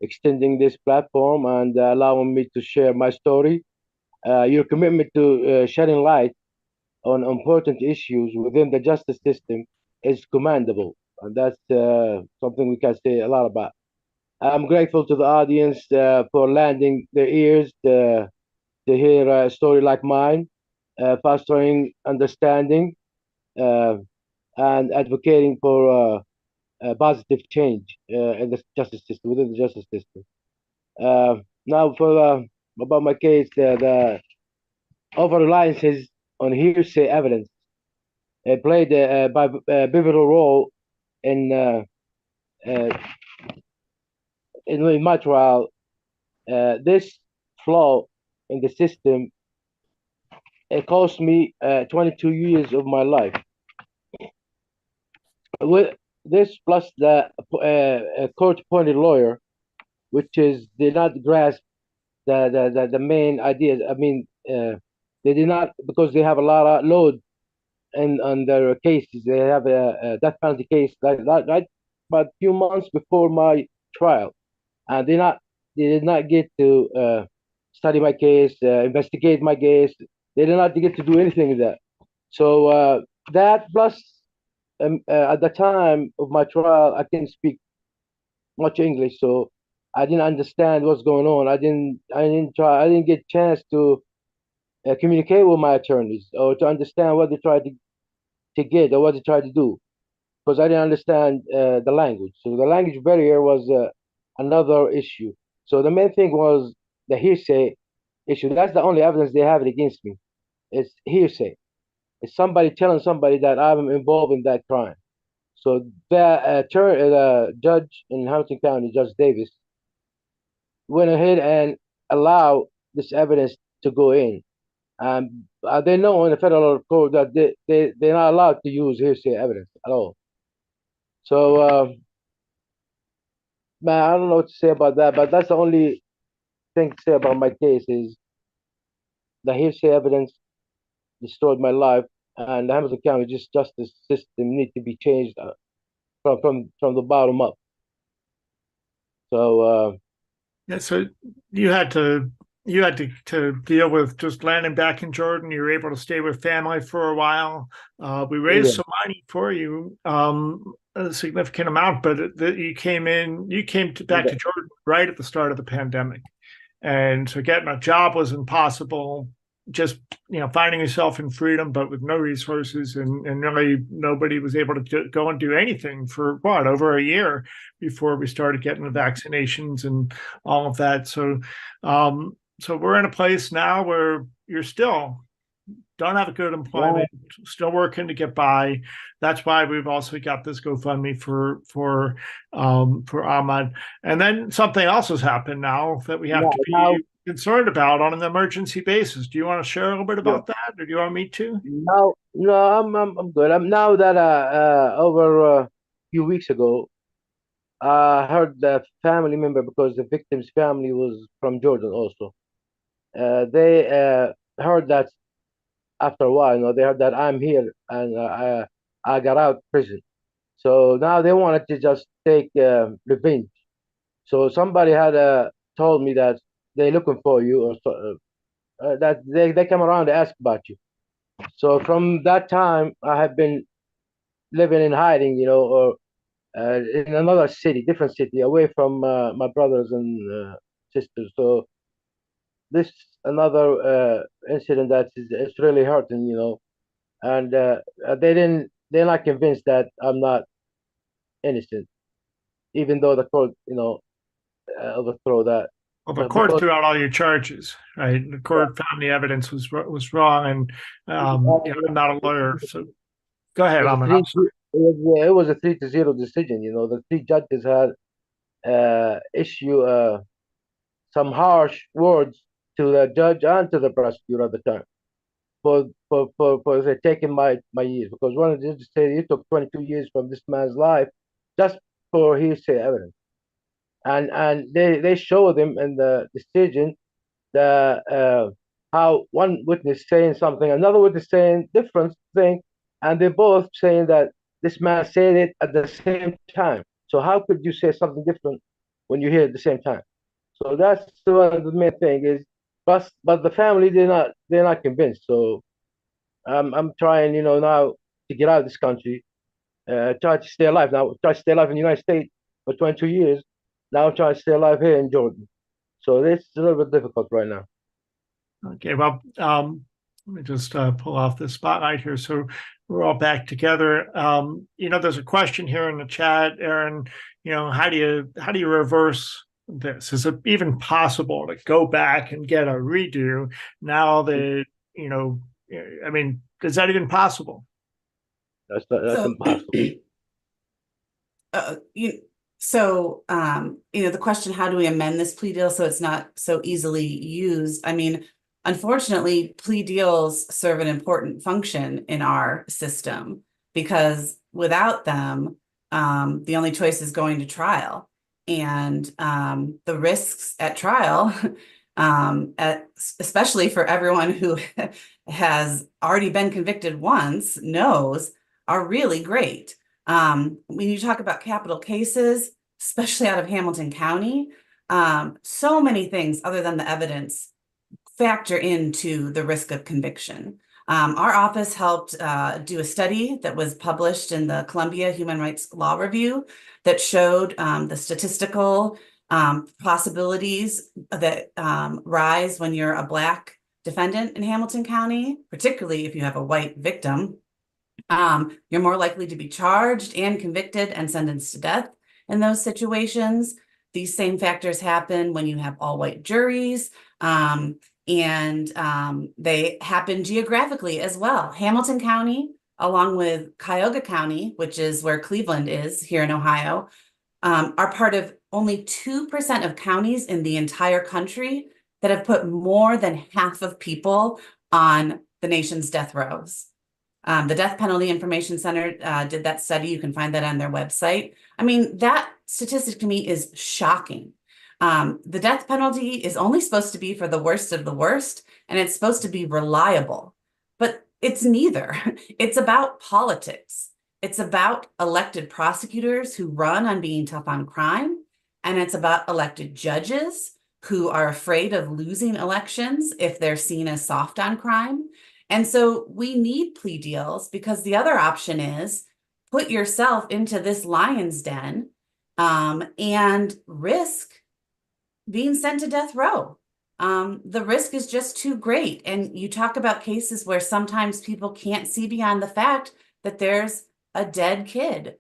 extending this platform and allowing me to share my story. Your commitment to shedding light on important issues within the justice system is commendable, and that's something we can say a lot about. I'm grateful to the audience for lending their ears to hear a story like mine, fostering understanding, and advocating for positive change in the justice system, within the justice system. Now, for about my case, the over-reliances on hearsay evidence played a pivotal role in my trial. This flaw in the system, it cost me 22 years of my life. With this plus the court-appointed lawyer, which did not grasp the main ideas. I mean, they did not, because they have a lot of load on their cases. They have a death penalty case right about a few months before my trial, and they did not get to study my case, investigate my case. They did not get to do anything with that. So that plus. At the time of my trial, I didn't speak much English, so I didn't understand what's going on. I didn't get a chance to communicate with my attorneys or to understand what they tried to get or what they tried to do, because I didn't understand the language. So the language barrier was another issue. So the main thing was the hearsay issue. That's the only evidence they have against me. It's hearsay. It's somebody telling somebody that I'm involved in that crime. So the judge in Hamilton County, Judge Davis, went ahead and allowed this evidence to go in. They know in the federal court that they're not allowed to use hearsay evidence at all. So, man, I don't know what to say about that, but that's the only thing to say about my case is the hearsay evidence destroyed my life, and the Hamilton County justice system needs to be changed from the bottom up. So so you had to deal with just landing back in Jordan. You were able to stay with family for a while. We raised some money for you, a significant amount, but you came back to Jordan right at the start of the pandemic, and so getting a job was impossible. Just finding yourself in freedom, but with no resources, and really nobody was able to go and do anything for over a year before we started getting the vaccinations and all of that. So, so we're in a place now where you're still don't have good employment, still working to get by. That's why we've also got this GoFundMe for Ahmad. And then something else has happened now that we have to be concerned about on an emergency basis. Do you want to share a little bit about that, or do you want me to? No, I'm good. I'm now that over a few weeks ago, I heard that family member, because the victim's family was from Jordan also. They heard that after a while, they heard that I'm here and I got out of prison. So now they wanted to just take revenge. So somebody had told me that they're looking for you, or that they come around to ask about you. So from that time, I have been living in hiding, or in another city, different city, away from my brothers and sisters. So this another incident that it's really hurting, and they're not convinced that I'm not innocent, even though the court, overthrow that. Well, the court threw out all your charges, right? The court found the evidence was wrong, and I'm not a lawyer, so go ahead, Ahmad. It was a 3-0 decision. The three judges had issue some harsh words to the judge and to the prosecutor at the time for taking my years, because one of the judges said you took 22 years from this man's life just for hearsay evidence, and they showed him in the decision the how one witness saying something, another witness saying different thing, and they both saying that this man said it at the same time. So how could you say something different when you hear it at the same time? So that's one of the main thing is, but the family they're not convinced. So I'm trying, now to get out of this country, try to stay alive now. Try to stay alive in the United States for 22 years. Now I'm trying to stay alive here in Jordan. So this is a little bit difficult right now. Okay, well, let me just pull off the spotlight here, so we're all back together. There's a question here in the chat, Erin. How do you reverse this? Is it even possible to go back and get a redo now that is that even possible? That's impossible. The question, how do we amend this plea deal so it's not so easily used? Unfortunately, plea deals serve an important function in our system, because without them, the only choice is going to trial. And the risks at trial, especially for everyone who has already been convicted once, knows are really great. When you talk about capital cases, especially out of Hamilton County, so many things other than the evidence factor into the risk of conviction. Our office helped do a study that was published in the Columbia Human Rights Law Review that showed the statistical possibilities that rise when you're a Black defendant in Hamilton County, particularly if you have a white victim. You're more likely to be charged and convicted and sentenced to death in those situations. These same factors happen when you have all white juries, and they happen geographically as well. Hamilton County, along with Cuyahoga County, which is where Cleveland is here in Ohio, are part of only 2% of counties in the entire country that have put more than half of people on the nation's death rows. The Death Penalty Information Center did that study. You can find that on their website. That statistic to me is shocking. The death penalty is only supposed to be for the worst of the worst, and it's supposed to be reliable, but it's neither. It's about politics. It's about elected prosecutors who run on being tough on crime, and it's about elected judges who are afraid of losing elections if they're seen as soft on crime. And so we need plea deals, because the other option is put yourself into this lion's den and risk being sent to death row. The risk is just too great. And you talk about cases where sometimes people can't see beyond the fact that there's a dead kid,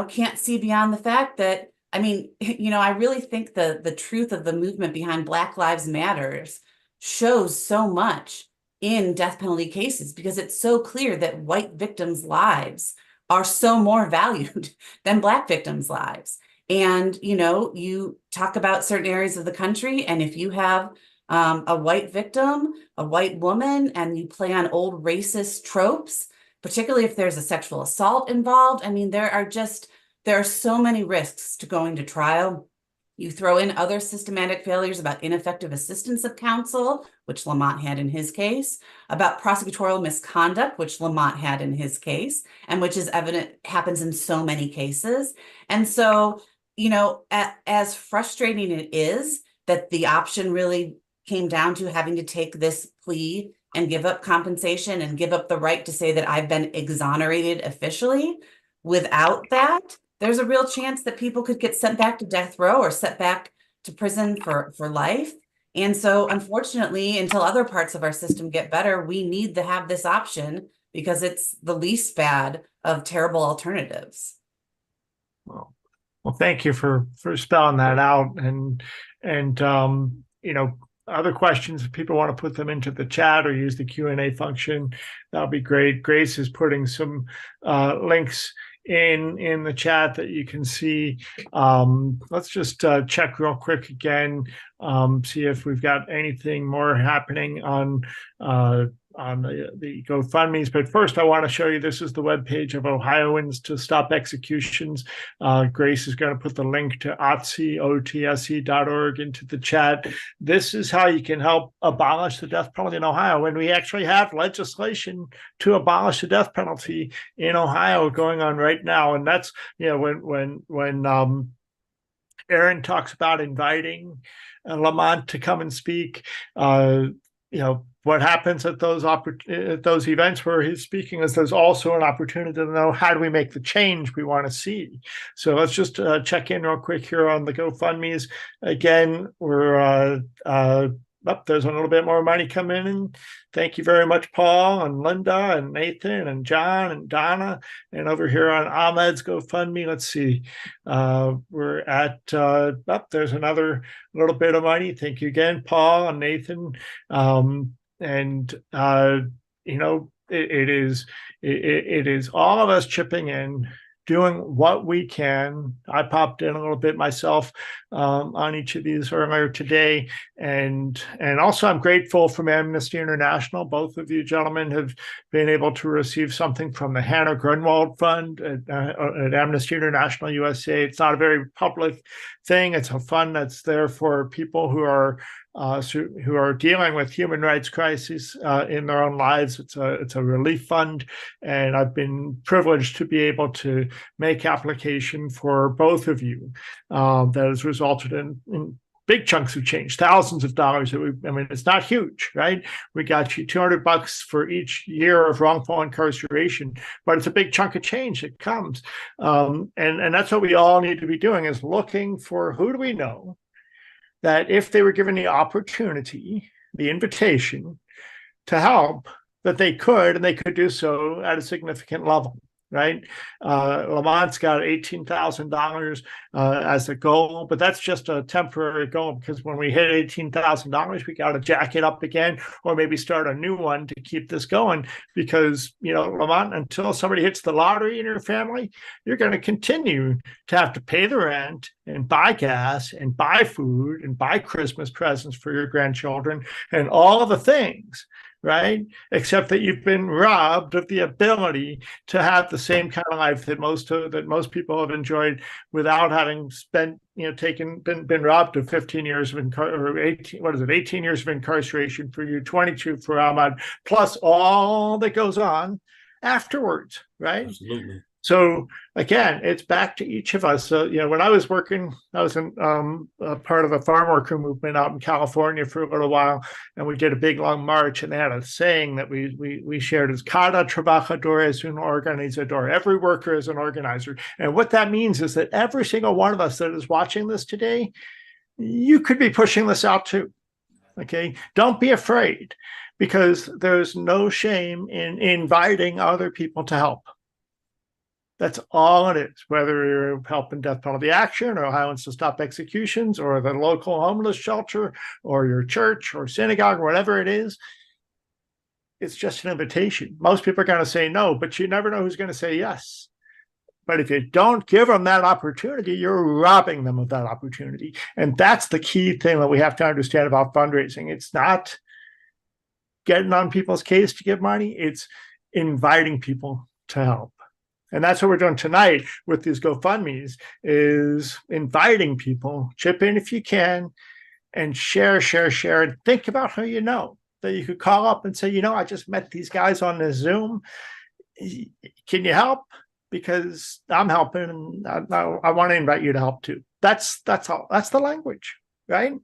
can't see beyond the fact that, I really think the truth of the movement behind Black Lives Matters shows so much in death penalty cases, because it's so clear that white victims' lives are so more valued than Black victims' lives. And, you know, you talk about certain areas of the country, and if you have a white victim, a white woman, and you play on old racist tropes, particularly if there's a sexual assault involved, I mean, there are so many risks to going to trial. You throw in other systematic failures about ineffective assistance of counsel, which Lamont had in his case, about prosecutorial misconduct, which Lamont had in his case, and which is evident happens in so many cases. And so, you know, as frustrating it is that the option really came down to having to take this plea and give up compensation and give up the right to say that I've been exonerated officially, without that, there's a real chance that people could get sent back to death row or sent back to prison for life. And so, unfortunately, until other parts of our system get better, we need to have this option because it's the least bad of terrible alternatives. Well, thank you for spelling that out. And you know, other questions, if people want to put them into the chat or use the Q&A function, that'll be great. Grace is putting some links in the chat that you can see. Let's just check real quick again, see if we've got anything more happening on the GoFundMes. But first, I want to show you, this is the webpage of Ohioans to Stop Executions. Grace is going to put the link to otse.org into the chat. This is how you can help abolish the death penalty in Ohio. And we actually have legislation to abolish the death penalty in Ohio going on right now. And that's, you know, when Erin talks about inviting Lamont to come and speak, you know, what happens at those events where he's speaking is there's also an opportunity to know, how do we make the change we want to see? So let's just check in real quick here on the GoFundMes. Again, we're there's a little bit more money coming in. Thank you very much, Paul and Linda and Nathan and John and Donna. And over here on Ahmed's GoFundMe, let's see, we're at there's another little bit of money. Thank you again, Paul and Nathan. You know, it is all of us chipping in, doing what we can. I popped in a little bit myself on each of these earlier today. And also I'm grateful from Amnesty International. Both of you gentlemen have been able to receive something from the Hannah Grunwald Fund at Amnesty International USA. It's not a very public thing. It's a fund that's there for people who are dealing with human rights crises in their own lives. It's a relief fund, and I've been privileged to be able to make application for both of you. That has resulted in big chunks of change, thousands of dollars. I mean, it's not huge, right? We got you $200 for each year of wrongful incarceration, but it's a big chunk of change that comes. And that's what we all need to be doing, is looking for, who do we know that if they were given the opportunity, the invitation to help, that they could, and they could do so at a significant level, right? Lamont's got $18,000 as a goal, but that's just a temporary goal, because when we hit $18,000, we got to jack it up again, or maybe start a new one to keep this going. Because, you know, Lamont, until somebody hits the lottery in your family, you're going to continue to have to pay the rent and buy gas and buy food and buy Christmas presents for your grandchildren and all of the things, right? Except that you've been robbed of the ability to have the same kind of life that most people have enjoyed without having spent, you know, been robbed of 15 years of 18 years of incarceration for you, 22 for Ahmad, plus all that goes on afterwards, right? Absolutely. So again, it's back to each of us. So, you know, when I was working, I was in a part of a farm worker movement out in California for a little while, and we did a big long march, and they had a saying that we shared, is "Cada trabajador es un organizador." Every worker is an organizer. And what that means is that every single one of us that is watching this today, you could be pushing this out too. Okay, don't be afraid, because there's no shame in inviting other people to help. That's all it is, whether you're helping Death Penalty Action or Ohioans to Stop Executions or the local homeless shelter or your church or synagogue or whatever it is. it's just an invitation. Most people are going to say no, but you never know who's going to say yes. But if you don't give them that opportunity, you're robbing them of that opportunity. And that's the key thing that we have to understand about fundraising. It's not getting on people's case to give money. It's inviting people to help. And that's what we're doing tonight with these GoFundMes, is inviting people, chip in if you can, and share, and think about who you know that you could call up and say, I just met these guys on this Zoom. Can you help? Because I'm helping, and I want to invite you to help too. That's all. That's the language, right?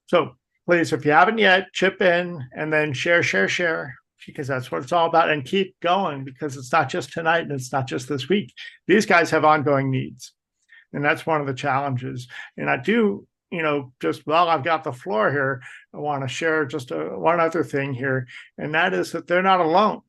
So please, if you haven't yet, chip in and then share, because that's what it's all about. And keep going, because it's not just tonight and it's not just this week. These guys have ongoing needs. And that's one of the challenges. And I do, just while I've got the floor here, I want to share just one other thing here. And that is that they're not alone.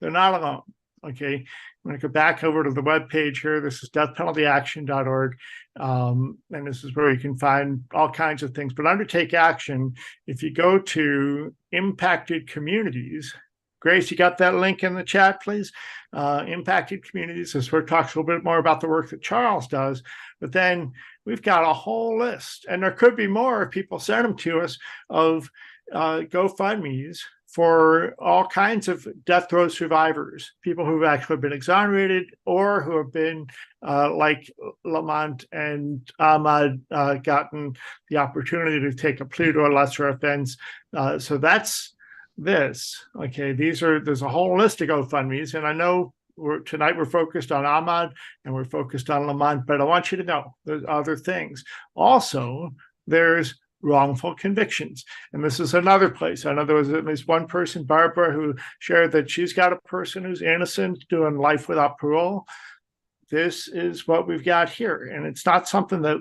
They're not alone. Okay. I'm going to go back over to the webpage here. This is deathpenaltyaction.org. And this is where you can find all kinds of things. But undertake action, if you go to impacted communities, Grace, you got that link in the chat, please? Impacted communities. This is where it talks a little bit more about the work that Charles does. But then we've got a whole list, and there could be more if people send them to us, of GoFundMes for all kinds of death row survivors, people who've actually been exonerated or who have been, like Lamont and Ahmad, gotten the opportunity to take a plea to a lesser offense. So that's this. Okay, there's a whole list of GoFundMes, and I know tonight we're focused on Ahmad and we're focused on Lamont, but I want you to know there's other things. Also, there's wrongful convictions. And this is another place. I know there was at least one person, Barbara, who shared that she's got a person who's innocent doing life without parole. This is what we've got here. And it's not something that,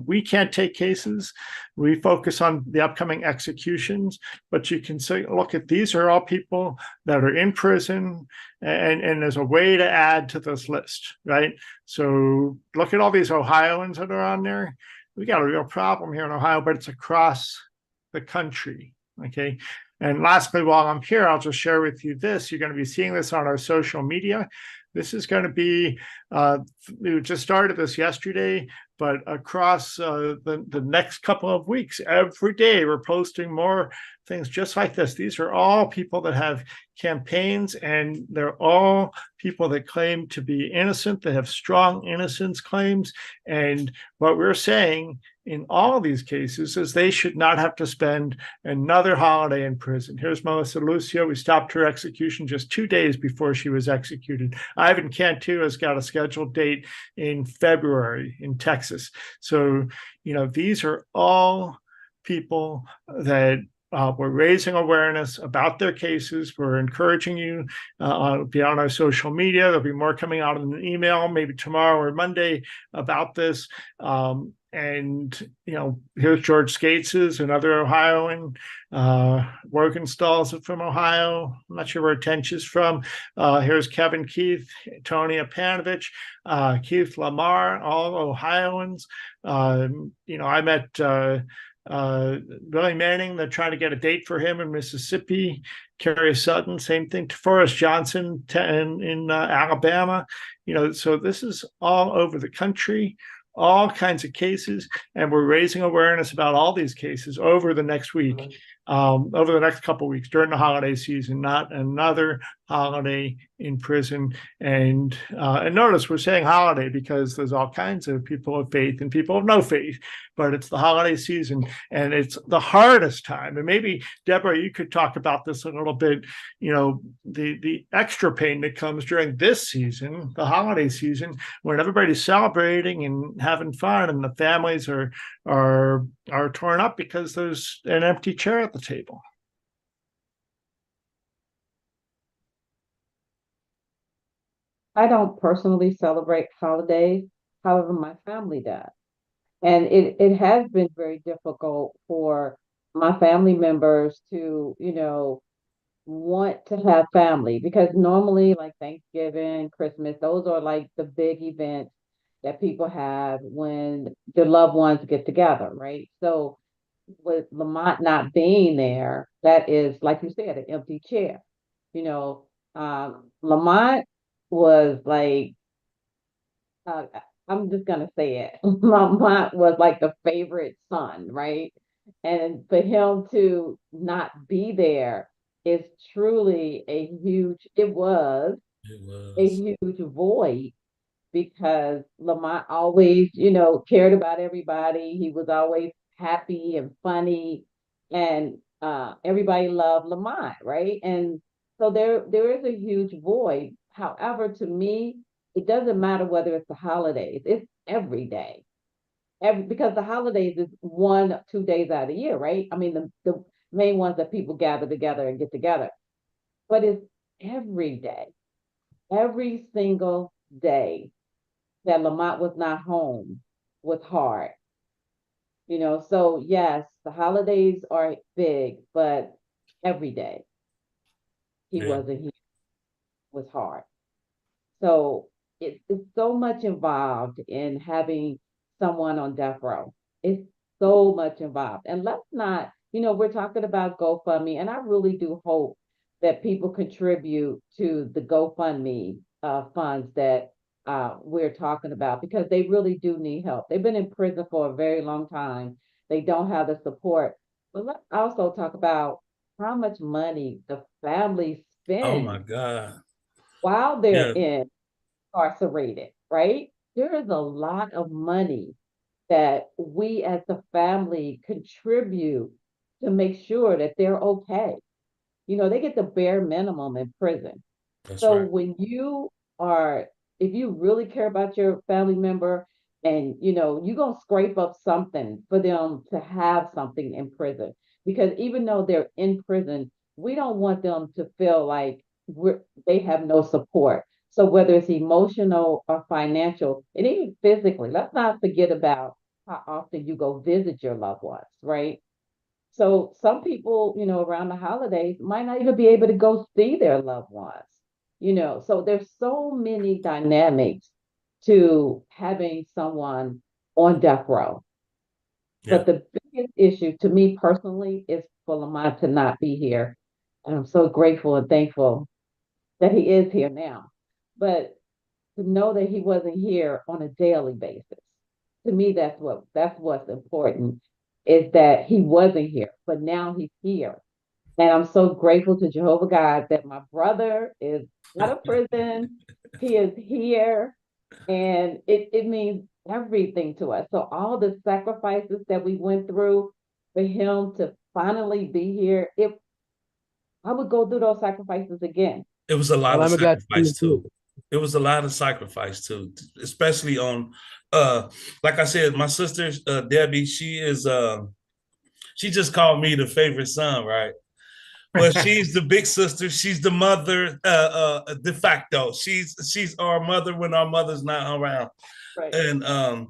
we can't take cases. We focus on the upcoming executions, but you can say, look, at these are all people that are in prison, and there's a way to add to this list, right? So look at all these Ohioans that are on there. We got a real problem here in Ohio, but it's across the country, okay? And lastly, while I'm here, I'll just share with you this. You're going to be seeing this on our social media. This is going to be, we just started this yesterday, but across the next couple of weeks, every day we're posting more things just like this. These are all people that have campaigns, and they're all people that claim to be innocent. They have strong innocence claims. And what we're saying in all these cases is they should not have to spend another holiday in prison. Here's Melissa Lucio. We stopped her execution just 2 days before she was executed. Ivan Cantu has got a scheduled date in February in Texas. So, these are all people that we're raising awareness about their cases. We're encouraging you to be on our social media. There'll be more coming out in an email, maybe tomorrow or Monday, about this. And here's George Skates's, another Ohioan. Wogenstall's from Ohio. I'm not sure where Tench is from. Here's Kevin Keith, Tony Apanovich, Keith Lamar, all Ohioans. I met Billy Manning. They're trying to get a date for him in Mississippi. Kerry Sutton, same thing. Forrest Johnson in Alabama. So this is all over the country. All kinds of cases, and we're raising awareness about all these cases over the next week, over the next couple of weeks during the holiday season, not another holiday in prison. And notice we're saying holiday because there's all kinds of people of faith and people of no faith, but it's the holiday season, and it's the hardest time. And maybe, Deborah, you could talk about this a little bit, the extra pain that comes during this season, the holiday season, when everybody's celebrating and having fun, and the families are torn up because there's an empty chair at the table. I don't personally celebrate holidays. However, my family does. And it has been very difficult for my family members to, want to have family, because normally, like Thanksgiving, Christmas, those are like the big events that people have when their loved ones get together, right? So with Lamont not being there, that is, like you said, an empty chair. You know, Lamont was like, uh, I'm just gonna say it. Lamont was like the favorite son, right? And for him to not be there is truly it was It a was. huge void because Lamont always, cared about everybody. He was always happy and funny, and everybody loved Lamont, right? And so there is a huge void. However, to me, it doesn't matter whether it's the holidays; it's every day. Because the holidays is 1, 2 days out of the year, right? I mean, the main ones that people gather together and get together, but it's every day, every single day that Lamont was not home was hard. So yes, the holidays are big, but every day he Yeah. wasn't here was hard. So it's so much involved in having someone on death row. It's so much involved. And let's not, we're talking about GoFundMe, and I really do hope that people contribute to the GoFundMe funds that we're talking about because they really do need help. They've been in prison for a very long time. They don't have the support. But let's also talk about how much money the family Oh my spends God. while they're Yeah. incarcerated, right? There is a lot of money that we as the family contribute to make sure that they're okay. They get the bare minimum in prison. That's So right. when if you really care about your family member and, you're going to scrape up something for them to have something in prison. Because even though they're in prison, we don't want them to feel like they have no support. So whether it's emotional or financial, and even physically, let's not forget about how often you go visit your loved ones, right? So some people, around the holidays might not even be able to go see their loved ones, So there's so many dynamics to having someone on death row. Yeah. But the biggest issue to me personally is for Lamont to not be here. And I'm so grateful and thankful that he is here now. But to know that he wasn't here on a daily basis, to me, that's what's important is that he wasn't here, but now he's here. And I'm so grateful to Jehovah God that my brother is out of prison. He is here, and it means everything to us. So all the sacrifices that we went through for him to finally be here, if I would go through those sacrifices again. It was a lot Well, of I'm glad to see sacrifice you too. too. It was a lot of sacrifice too, especially on like I said, my sister Debbie, she just called me the favorite son, right? Well, she's the big sister. She's the mother de facto. She's our mother when our mother's not around. Right. And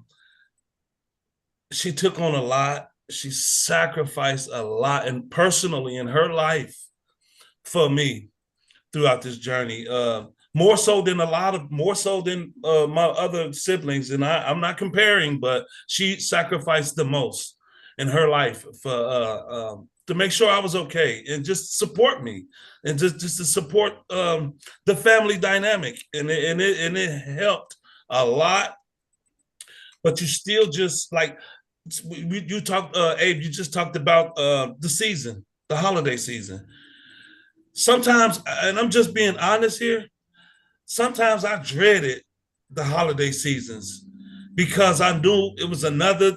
she took on a lot. She sacrificed a lot, and personally in her life for me throughout this journey. More so than my other siblings. And I'm not comparing, but she sacrificed the most in her life for to make sure I was okay and just support me and just to support the family dynamic. And it helped a lot. But you still just like you talked, Abe, you just talked about the season, the holiday season. Sometimes, and I'm just being honest here, sometimes I dreaded the holiday seasons because I knew it was another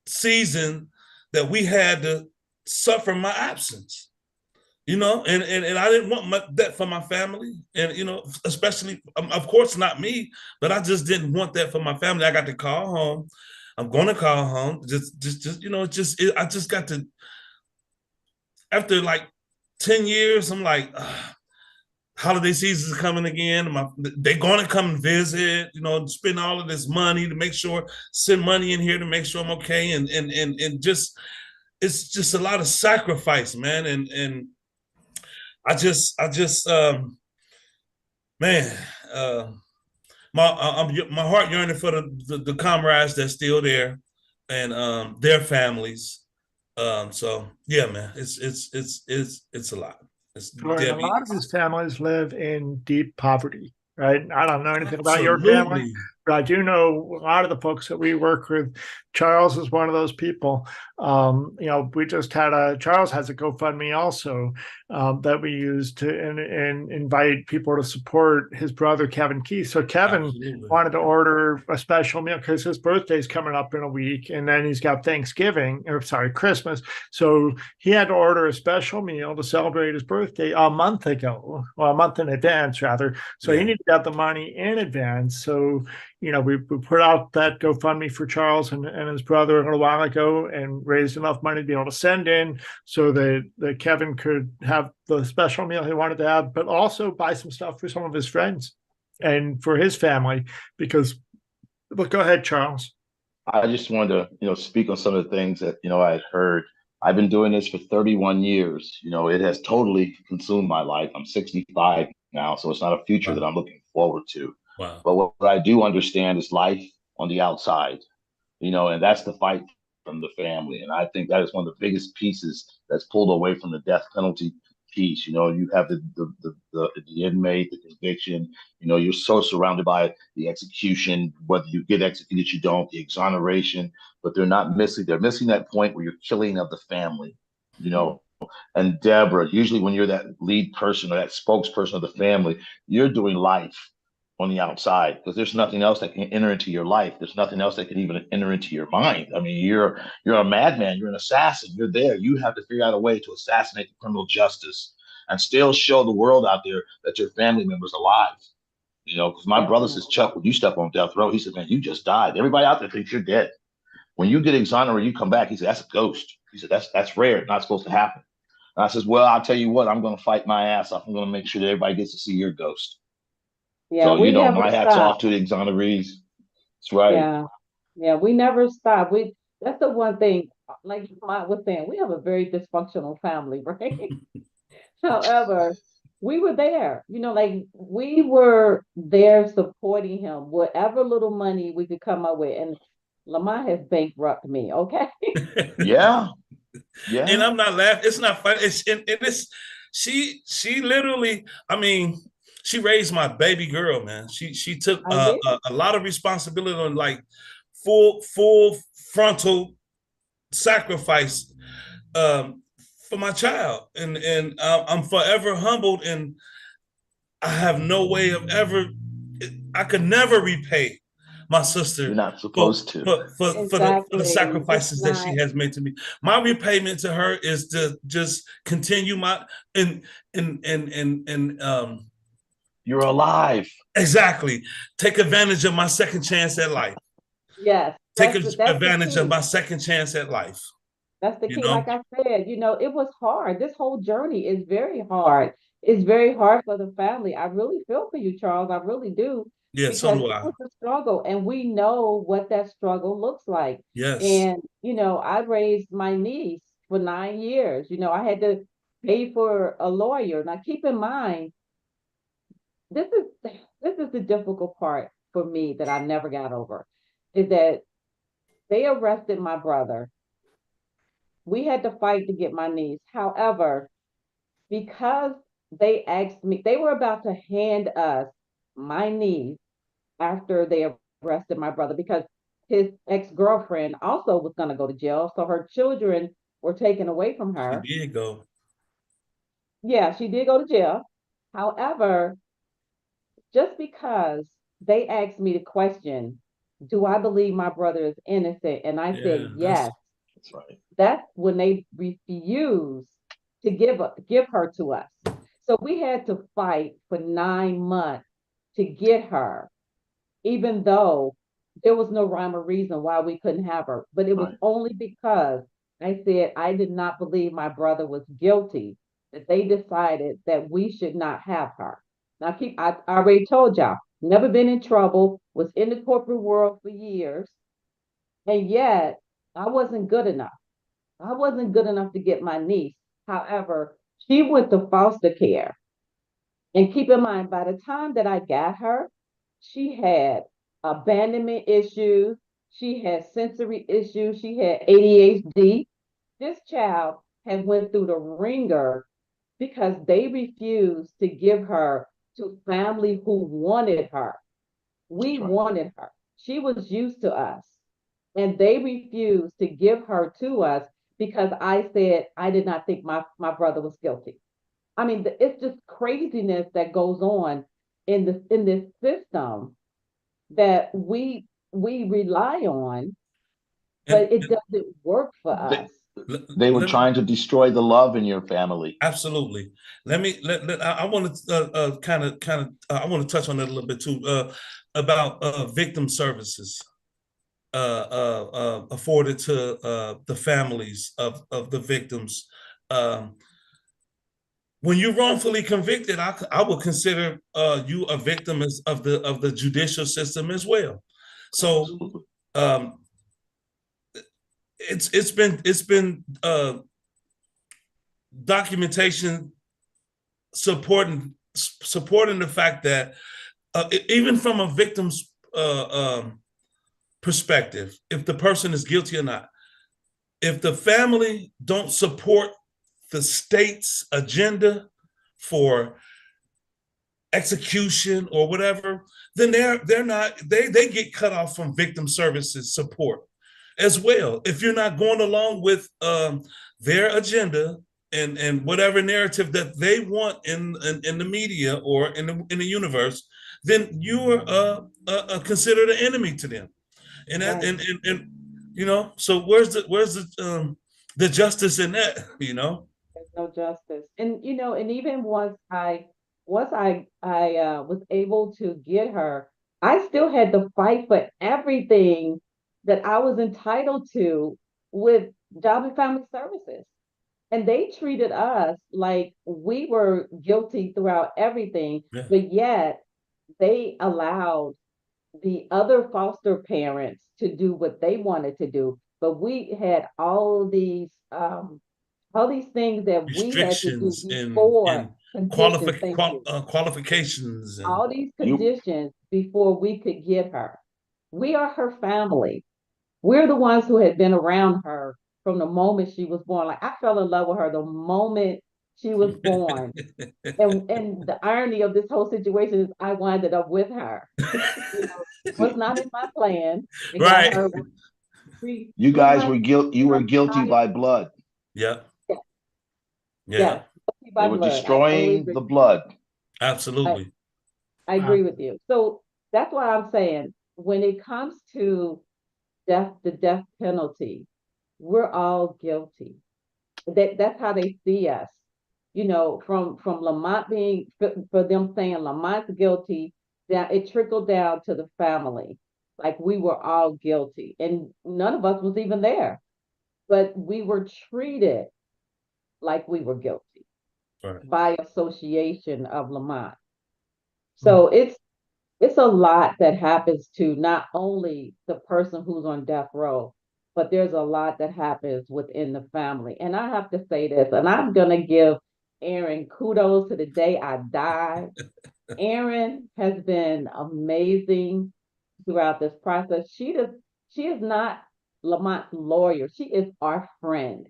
season that we had to suffer my absence, and I didn't want that for my family. And, especially, of course, not me, but I just didn't want that for my family. I got to call home. I'm going to call home. I just got to, after like 10 years, I'm like, holiday season is coming again. They're going to come and visit, spend all of this money to make sure, send money in here to make sure I'm okay. And just, it's just a lot of sacrifice, man. And I just, man, my heart yearning for the comrades that's still there and their families. So yeah, man, it's a lot. It's Sure, and a Debbie. lot of these families live in deep poverty, right? I don't know anything about your family, Absolutely. but I do know a lot of the folks that we work with. Charles is one of those people. We just had Charles has a GoFundMe also that we use to and invite people to support his brother Kevin Keith. So Kevin Absolutely. wanted to order a special meal because his birthday's coming up in a week, and then he's got Christmas. So he had to order a special meal to celebrate his birthday a month ago, well, a month in advance rather. So he needed to get the money in advance. So we put out that GoFundMe for Charles and his brother a little while ago and raised enough money to be able to send in so that Kevin could have the special meal he wanted to have, but also buy some stuff for some of his friends and for his family. But go ahead, Charles. I just wanted to, speak on some of the things that, I had heard. I've been doing this for 31 years. It has totally consumed my life. I'm 65 now, so it's not a future that I'm looking forward to. Wow. But what I do understand is life on the outside, and that's the fight from the family. And I think that is one of the biggest pieces that's pulled away from the death penalty piece. You have the inmate, the conviction, you're so surrounded by the execution, whether you get executed, you don't, the exoneration, but they're missing that point where you're killing of the family, And Debra, usually when you're that lead person or that spokesperson of the family, you're doing life on the outside because there's nothing else that can enter into your life. There's nothing else that can even enter into your mind. I mean, you're a madman. You're an assassin. You're there. You have to figure out a way to assassinate the criminal justice and still show the world out there that your family member's alive. Because my brother says, Chuck, when you step on death row, he said, man, you just died. Everybody out there thinks you're dead. When you get exonerated, you come back. He said, that's a ghost. He said, that's rare. It's not supposed to happen. And I says, well, I'll tell you what, I'm going to fight my ass off. I'm going to make sure that everybody gets to see your ghost. Yeah, So, we never my hat's stop. off to the exonerees. That's right. Yeah, we never stop. That's the one thing, like Ahmad was saying, we have a very dysfunctional family, right? However, we were there, like we were there supporting him, whatever little money we could come up with. And Lamont has bankrupted me, okay? Yeah. And I'm not laughing. It's not funny. It's she literally, I mean, she raised my baby girl, man. She took a lot of responsibility on like full frontal sacrifice for my child, and I'm forever humbled, and I have no way of I could never repay my sister. You're not supposed to. For the sacrifices that she has made to me. My repayment to her is to just continue my you're alive. Exactly. Take advantage of my second chance at life. Yes. Take advantage of my second chance at life. That's the key. Like I said, it was hard. This whole journey is very hard. It's very hard for the family. I really feel for you, Charles. I really do. Yeah, so do I. It was a struggle, and we know what that struggle looks like. Yes. And, I raised my niece for 9 years. I had to pay for a lawyer. Now, keep in mind, this is the difficult part for me that I never got over, is that they arrested my brother. We had to fight to get my niece. However, because they asked me, they were about to hand us my niece after they arrested my brother, because his ex-girlfriend also was going to go to jail. So her children were taken away from her. She did go. Yeah, she did go to jail. However, just because they asked me the question, do I believe my brother is innocent? And I said, yes. That's right. That's when they refused to give her to us. So we had to fight for 9 months to get her, even though there was no rhyme or reason why we couldn't have her. But it was only because I said I did not believe my brother was guilty that they decided that we should not have her. Now, I already told y'all, never been in trouble, was in the corporate world for years, and yet I wasn't good enough. I wasn't good enough to get my niece. However, she went to foster care. And keep in mind, by the time that I got her, she had abandonment issues. She had sensory issues. She had ADHD. This child had went through the ringer because they refused to give her to family who wanted her. We wanted her. She was used to us. And they refused to give her to us because I said I did not think my brother was guilty. I mean, it's just craziness that goes on in this system that we rely on, but it doesn't work for us. They were trying to destroy the love in your family. Absolutely. I want to I want to touch on that a little bit too, about victim services afforded to the families of the victims. When you're wrongfully convicted, I would consider you a victim of the judicial system as well. So it's been documentation supporting the fact that even from a victim's perspective, if the person is guilty or not, if the family don't support the state's agenda for execution or whatever, then they get cut off from victim services support as well. If you're not going along with their agenda and whatever narrative that they want in the media or in the universe, then you are considered an enemy to them. And that and you know, so where's the justice in that? You know, there's no justice, and you know, and even once I was able to get her, I still had to fight for everything that I was entitled to with Job and Family Services. And they treated us like we were guilty throughout everything, but yet they allowed the other foster parents to do what they wanted to do. But we had all these things that we had to do before qualifications and all these conditions before we could get her. We are her family. We're the ones who had been around her from the moment she was born. Like I fell in love with her the moment she was born. and the irony of this whole situation is I winded up with her. You know, it was not in my plan. Right. You guys were guilty. You were guilty by blood. Yeah. Yeah. They were destroying the blood. Absolutely. I agree with you. So that's why I'm saying when it comes to the death penalty, we're all guilty. That's how they see us. You know, from Lamont being for them saying Lamont's guilty, that it trickled down to the family. Like we were all guilty. And none of us was even there. But we were treated like we were guilty by association of Lamont. So it's a lot that happens to not only the person who's on death row, but there's a lot that happens within the family. And I have to say this, and I'm going to give Erin kudos to the day I died. Erin has been amazing throughout this process. She is not Lamont's lawyer. She is our friend.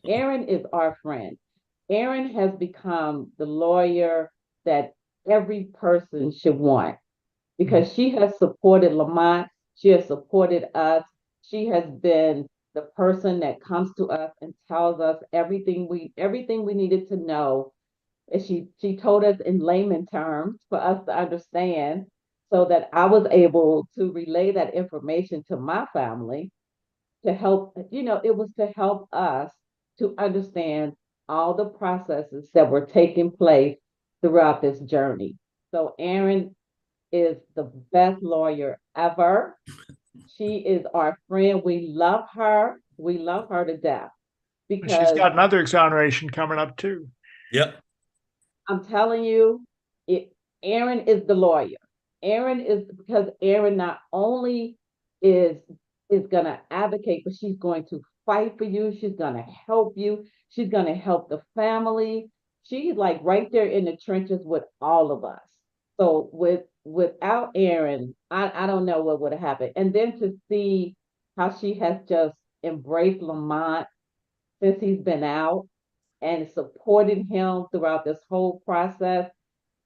Erin is our friend. Erin has become the lawyer that every person should want because she has supported Lamont. She has supported us. She has been the person that comes to us and tells us everything we needed to know. And she told us in layman terms for us to understand so that I was able to relay that information to my family to help, it was to help us to understand all the processes that were taking place throughout this journey. So Erin is the best lawyer ever. She is our friend. We love her. We love her to death. Because she's got another exoneration coming up too. Yep. I'm telling you, Erin is the lawyer. Erin is because Erin not only is going to advocate, but she's going to fight for you. She's going to help you. She's going to help the family. She's like right there in the trenches with all of us. So without Erin, I don't know what would have happened. And then to see how she has just embraced Lamont since he's been out and supporting him throughout this whole process.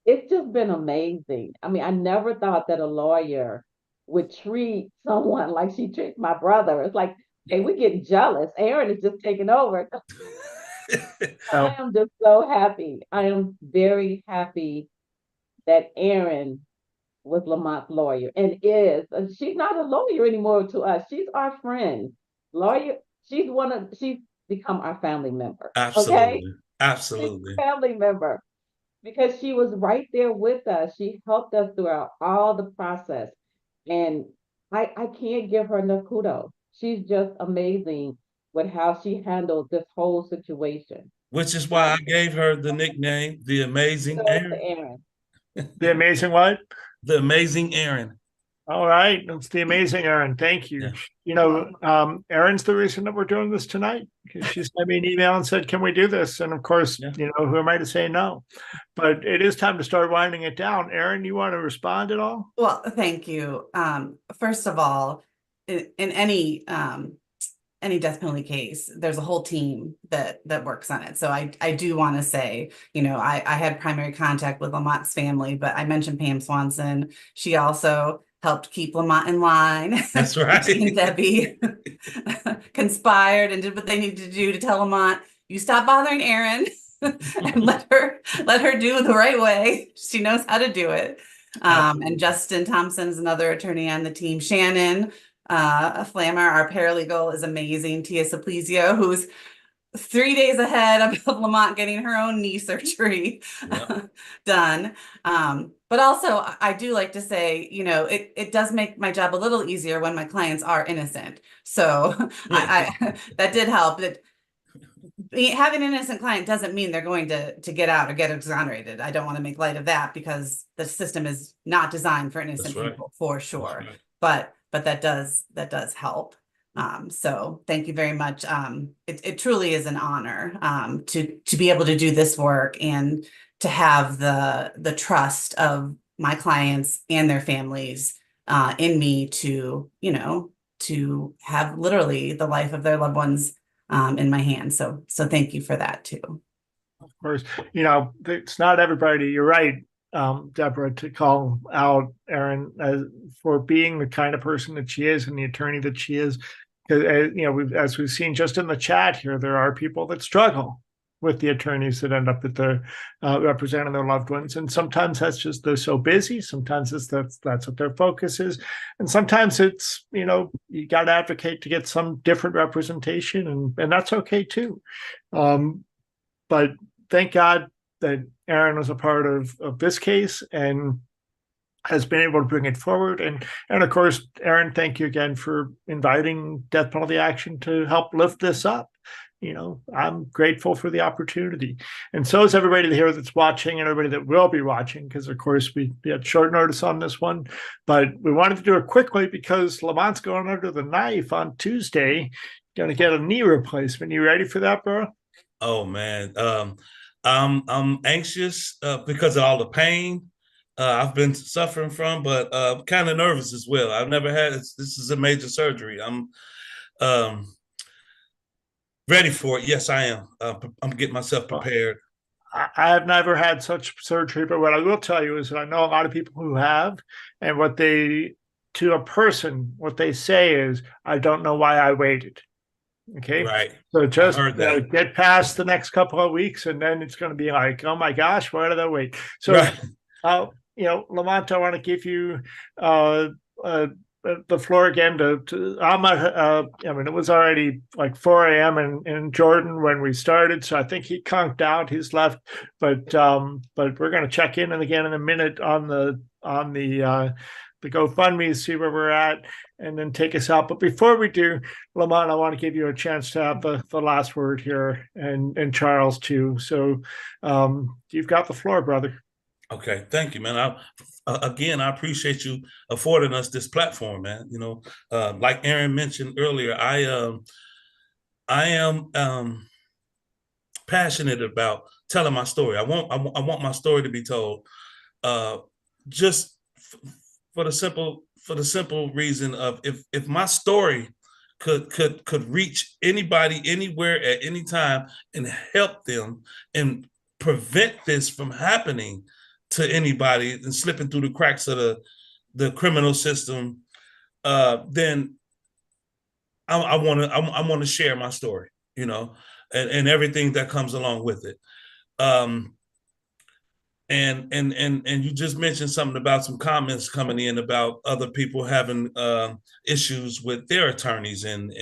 It's just been amazing. I mean, I never thought that a lawyer would treat someone like she treats my brother. It's like, hey, we get jealous. Erin is just taking over. I am just so happy. I am very happy that Erin was Lamont's lawyer and is. She's not a lawyer anymore to us. She's our friend. Lawyer, she's become our family member. Absolutely. Okay? Absolutely. She's a family member because she was right there with us. She helped us throughout all the process. And I can't give her enough kudos. She's just amazing with how she handled this whole situation. Which is why I gave her the nickname, the Amazing Erin. The Amazing what? The Amazing Erin. All right. It's the Amazing Erin. Thank you. Yeah. You know, Erin's the reason that we're doing this tonight, because she sent me an email and said, can we do this? And of course, you know, who am I to say no? But it is time to start winding it down. Erin, you want to respond at all? Well, thank you. First of all, in any death penalty case, there's a whole team that works on it. So I do want to say, you know, I had primary contact with Lamont's family, but I mentioned Pam Swanson. She also helped keep Lamont in line. That's right. She and Debbie conspired and did what they needed to do to tell Lamont, you stop bothering Erin and let her do it the right way. She knows how to do it. And Justin Thompson is another attorney on the team. Shannon Flammer, our paralegal, is amazing. Tia Saplizio, who's 3 days ahead of Lamont getting her own knee surgery done. But also, I do like to say, you know, it does make my job a little easier when my clients are innocent. So I that did help. That having an innocent client doesn't mean they're going to get out or get exonerated. I don't want to make light of that, because the system is not designed for innocent people, for sure. But that does help. So thank you very much. It truly is an honor to be able to do this work and to have the trust of my clients and their families in me to, you know, to have literally the life of their loved ones in my hands. So thank you for that too. Of course, you know, it's not everybody. You're right, Deborah, to call out Erin for being the kind of person that she is and the attorney that she is. You know, as we've seen just in the chat here, there are people that struggle with the attorneys that end up at their representing their loved ones, and sometimes that's just they're so busy. Sometimes it's that's what their focus is, and sometimes it's, you know, you got to advocate to get some different representation, and that's okay too. But thank God that Erin was a part of this case and has been able to bring it forward. And of course, Erin, thank you again for inviting Death Penalty Action to help lift this up. You know, I'm grateful for the opportunity. And so is everybody here that's watching and everybody that will be watching, because of course we had short notice on this one, but we wanted to do it quickly because Lamont's going under the knife on Tuesday, going to get a knee replacement. You ready for that, bro? Oh man. I'm anxious because of all the pain I've been suffering from, but kind of nervous as well. I've never had this is a major surgery. I'm ready for it. Yes, I am. I'm getting myself prepared. I have never had such surgery, but what I will tell you is that I know a lot of people who have, and what they, to a person, what they say is, I don't know why I waited. Okay. Right. So just get past the next couple of weeks, and then it's going to be like, oh my gosh, why did I wait? So, you know, Lamont, I want to give you the floor again to Ahmad. I mean, it was already like 4 a.m. in Jordan when we started, so I think he conked out. He's left, but we're going to check in again in a minute on the GoFundMe, see where we're at, and then take us out. But before we do, Lamont, I want to give you a chance to have the last word here, and Charles too. So you've got the floor, brother. Okay, thank you, man. Again, I appreciate you affording us this platform, man. You know, like Erin mentioned earlier, I am passionate about telling my story. I want my story to be told, just for the simple reason of if my story could reach anybody anywhere at any time and help them and prevent this from happening to anybody and slipping through the cracks of the criminal system, then I want to share my story, you know, and everything that comes along with it. And you just mentioned something about some comments coming in about other people having issues with their attorneys and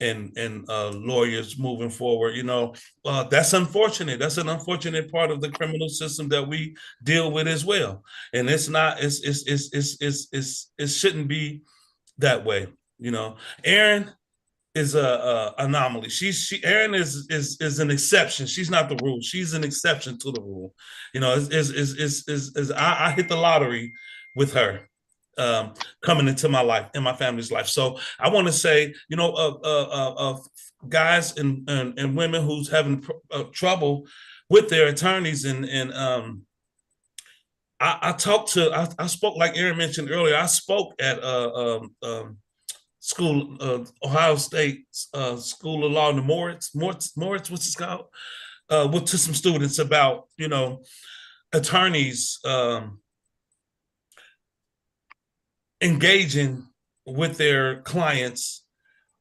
lawyers moving forward. You know, that's unfortunate. That's an unfortunate part of the criminal system that we deal with as well. And it's not. It shouldn't be that way. You know, Erin is a anomaly. Erin is an exception. She's not the rule. She's an exception to the rule. You know, I hit the lottery with her coming into my life, in my family's life. So I want to say, you know, guys and women who's having trouble with their attorneys, and I spoke, like Erin mentioned earlier. I spoke at school, Ohio State School of Law in the Moritz, what's it called? To some students about, you know, attorneys engaging with their clients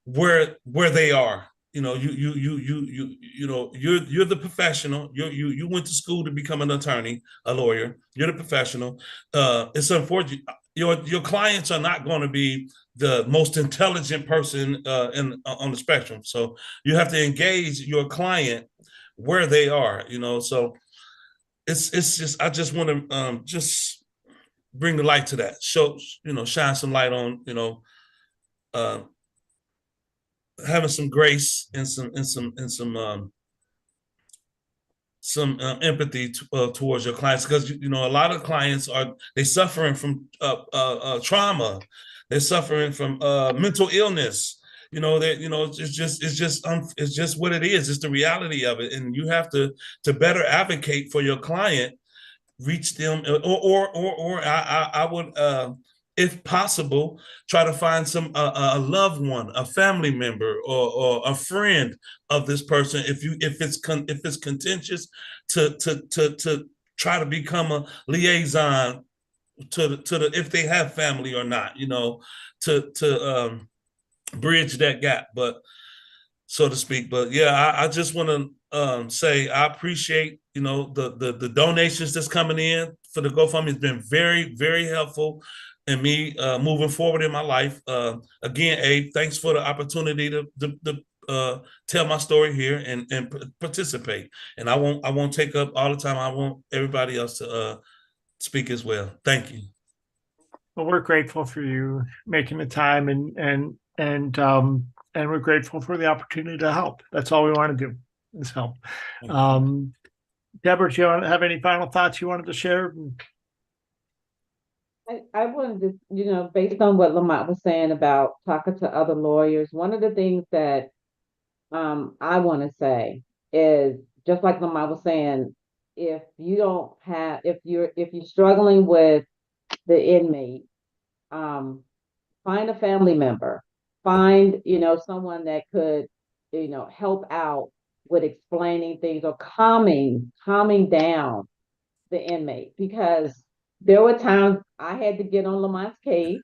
where they are. You know, you know, you're the professional. You went to school to become an attorney, a lawyer. You're the professional. It's unfortunate. Your clients are not going to be the most intelligent person on the spectrum. So you have to engage your client where they are, you know. So it's just, I just want to just bring the light to that. Show, you know, shine some light on, you know, having some grace and some empathy towards your clients, because you know, a lot of clients they suffering from trauma, they're suffering from mental illness. You know, that, you know, it's just what it is. It's the reality of it, and you have to better advocate for your client, reach them, or I would, if possible, try to find a loved one, a family member, or a friend of this person. If it's contentious, to try to become a liaison to the if they have family or not, you know, to bridge that gap, but so to speak. But yeah, I just want to say I appreciate, you know, the donations that's coming in for the GoFundMe. It's been very, very helpful in me moving forward in my life. Again, Abe, thanks for the opportunity to tell my story here and participate. And I won't take up all the time. I want everybody else to speak as well. Thank you. Well, we're grateful for you making the time, and we're grateful for the opportunity to help. That's all we want to do, is help. Debra, do you have any final thoughts you wanted to share? I wanted to, you know, based on what Lamont was saying about talking to other lawyers, one of the things that I want to say is, just like Lamont was saying, if you're struggling with the inmate, find a family member, find, you know, someone that could, you know, help out with explaining things or calming down the inmate, because there were times I had to get on Lamont's case,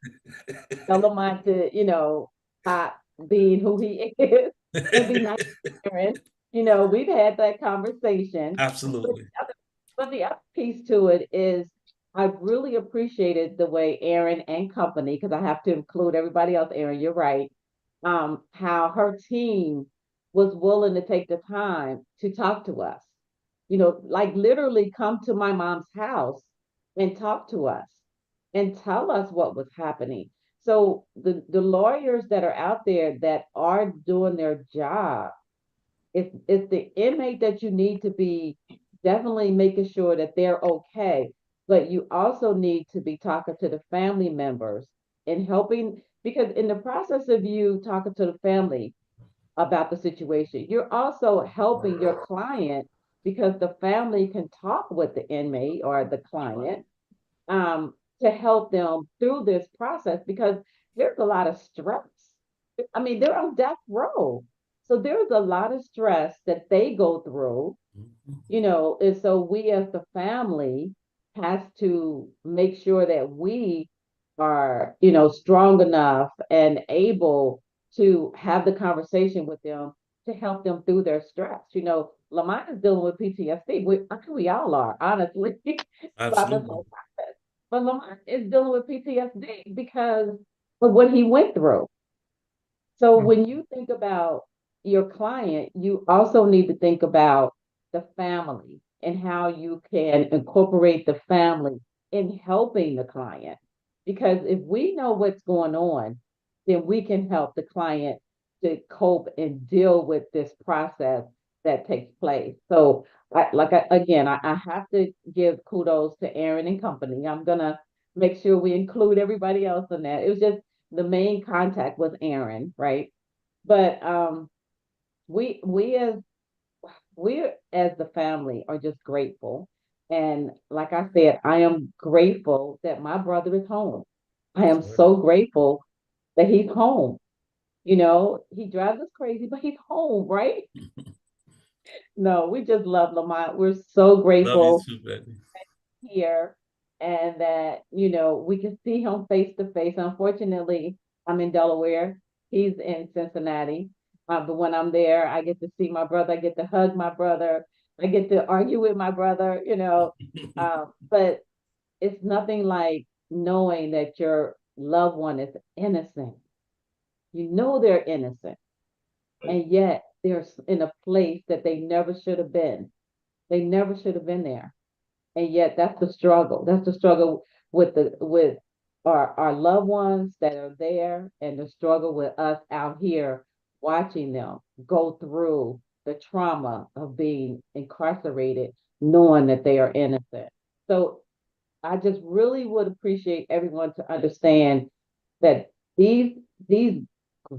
tell Lamont to, you know, stop being who he is and be nice to Erin. You know, we've had that conversation. Absolutely. But the other piece to it is, I really appreciated the way Erin and company, because I have to include everybody else, Erin, you're right, how her team was willing to take the time to talk to us. You know, like literally come to my mom's house and talk to us and tell us what was happening. So the lawyers that are out there that are doing their job, it's the inmate that you need to be definitely making sure that they're okay. But you also need to be talking to the family members and helping, because in the process of you talking to the family about the situation, you're also helping your client, because the family can talk with the inmate or the client to help them through this process, because there's a lot of stress I mean, they're on death row. So there's a lot of stress that they go through, and so we as the family has to make sure that we are, strong enough and able to have the conversation with them to help them through their stress. Lamont is dealing with PTSD. I think we all are, honestly, about this Absolutely. whole process. But Lamont is dealing with PTSD because of what he went through. So when you think about your client, you also need to think about the family and how you can incorporate the family in helping the client. Because if we know what's going on, then we can help the client to cope and deal with this process that takes place. So, I have to give kudos to Erin and company. I'm gonna make sure we include everybody else in that. It was just the main contact was Erin, right? But we we as we as the family are just grateful. And like I said, I am grateful that my brother is home. I am so grateful that he's home. He drives us crazy, but he's home, right? No, we just love Lamont. We're so Love you grateful too, baby. here and that, we can see him face to face. Unfortunately, I'm in Delaware. He's in Cincinnati. But when I'm there, I get to see my brother. I get to hug my brother. I get to argue with my brother. But it's nothing like knowing that your loved one is innocent. You know they're innocent, and yet they're in a place that they never should have been. They never should have been there, and yet that's the struggle. That's the struggle with our loved ones that are there, and the struggle with us out here watching them go through the trauma of being incarcerated, knowing that they are innocent. So I just really would appreciate everyone to understand that these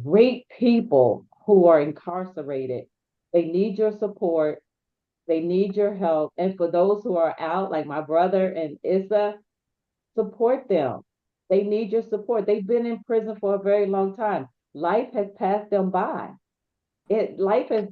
great people who are incarcerated, they need your support, they need your help. And for those who are out, like my brother and Issa, support them. They need your support. They've been in prison for a very long time. Life has passed them by. Life has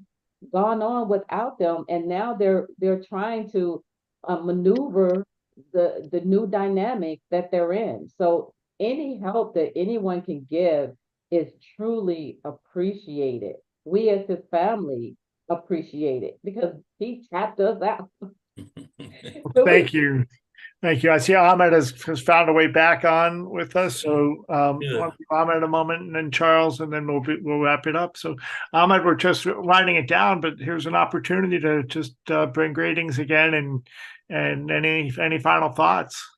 gone on without them, and now they're trying to maneuver the new dynamic that they're in. So any help that anyone can give is truly appreciated. We as his family appreciate it because he tapped us out. Thank you. Thank you. I see Ahmad has found a way back on with us. So Ahmad a moment, and then Charles, and then we'll wrap it up. So Ahmad, we're just winding it down, but here's an opportunity to just bring greetings again and any final thoughts.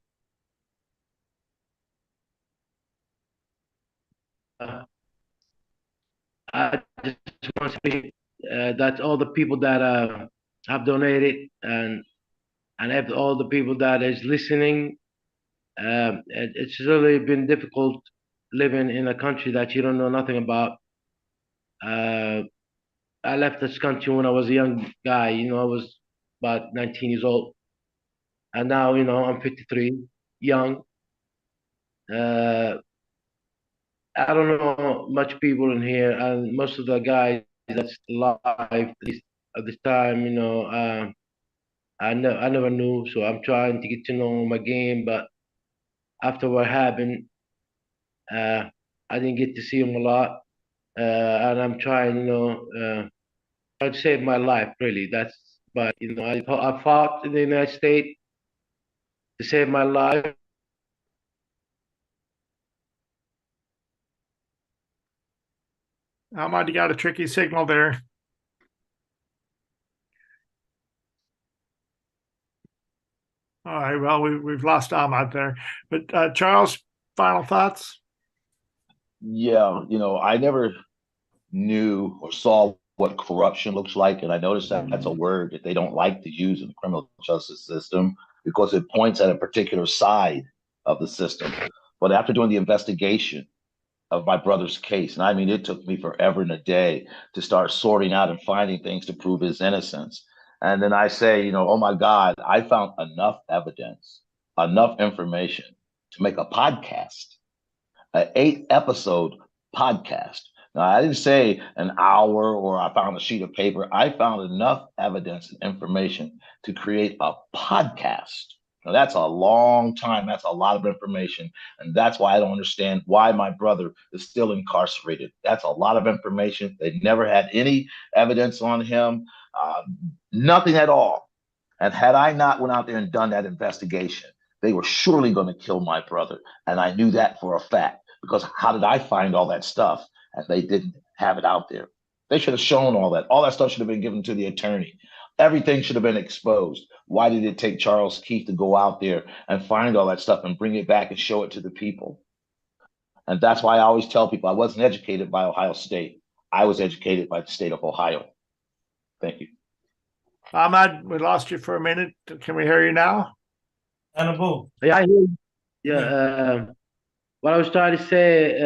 I just want to say that all the people that have donated and all the people that is listening, it's really been difficult living in a country that you don't know nothing about. I left this country when I was a young guy. I was about 19 years old, and now I'm 53, young. I don't know much people in here, and most of the guys that's alive at this time, I never knew. So I'm trying to get to know my game, but after what happened, I didn't get to see them a lot, and I'm trying, trying to save my life. Really, but I fought in the United States to save my life. Ahmad, you got a tricky signal there. All right, well, we've lost Ahmad there. But Charles, final thoughts? Yeah, I never knew or saw what corruption looks like. And I noticed that that's a word that they don't like to use in the criminal justice system because it points at a particular side of the system. But after doing the investigation of my brother's case, and I mean, it took me forever and a day to start sorting out and finding things to prove his innocence. And then I say, oh my God, I found enough evidence, enough information to make a podcast, an 8-episode podcast Now, I didn't say an hour or I found a sheet of paper. I found enough evidence and information to create a podcast. Now, that's a long time. That's a lot of information. And that's why I don't understand why my brother is still incarcerated. That's a lot of information. They never had any evidence on him, nothing at all. And had I not went out there and done that investigation, they were surely going to kill my brother. And I knew that for a fact, because how did I find all that stuff? And they didn't have it out there. They should have shown all that. All that stuff should have been given to the attorney. Everything should have been exposed. Why did it take Charles Keith to go out there and find all that stuff and bring it back and show it to the people? And that's why I always tell people I wasn't educated by Ohio State. I was educated by the state of Ohio. Thank you. Ahmad, we lost you for a minute. Can we hear you now? Annabelle. Yeah, I hear you. Yeah. What I was trying to say,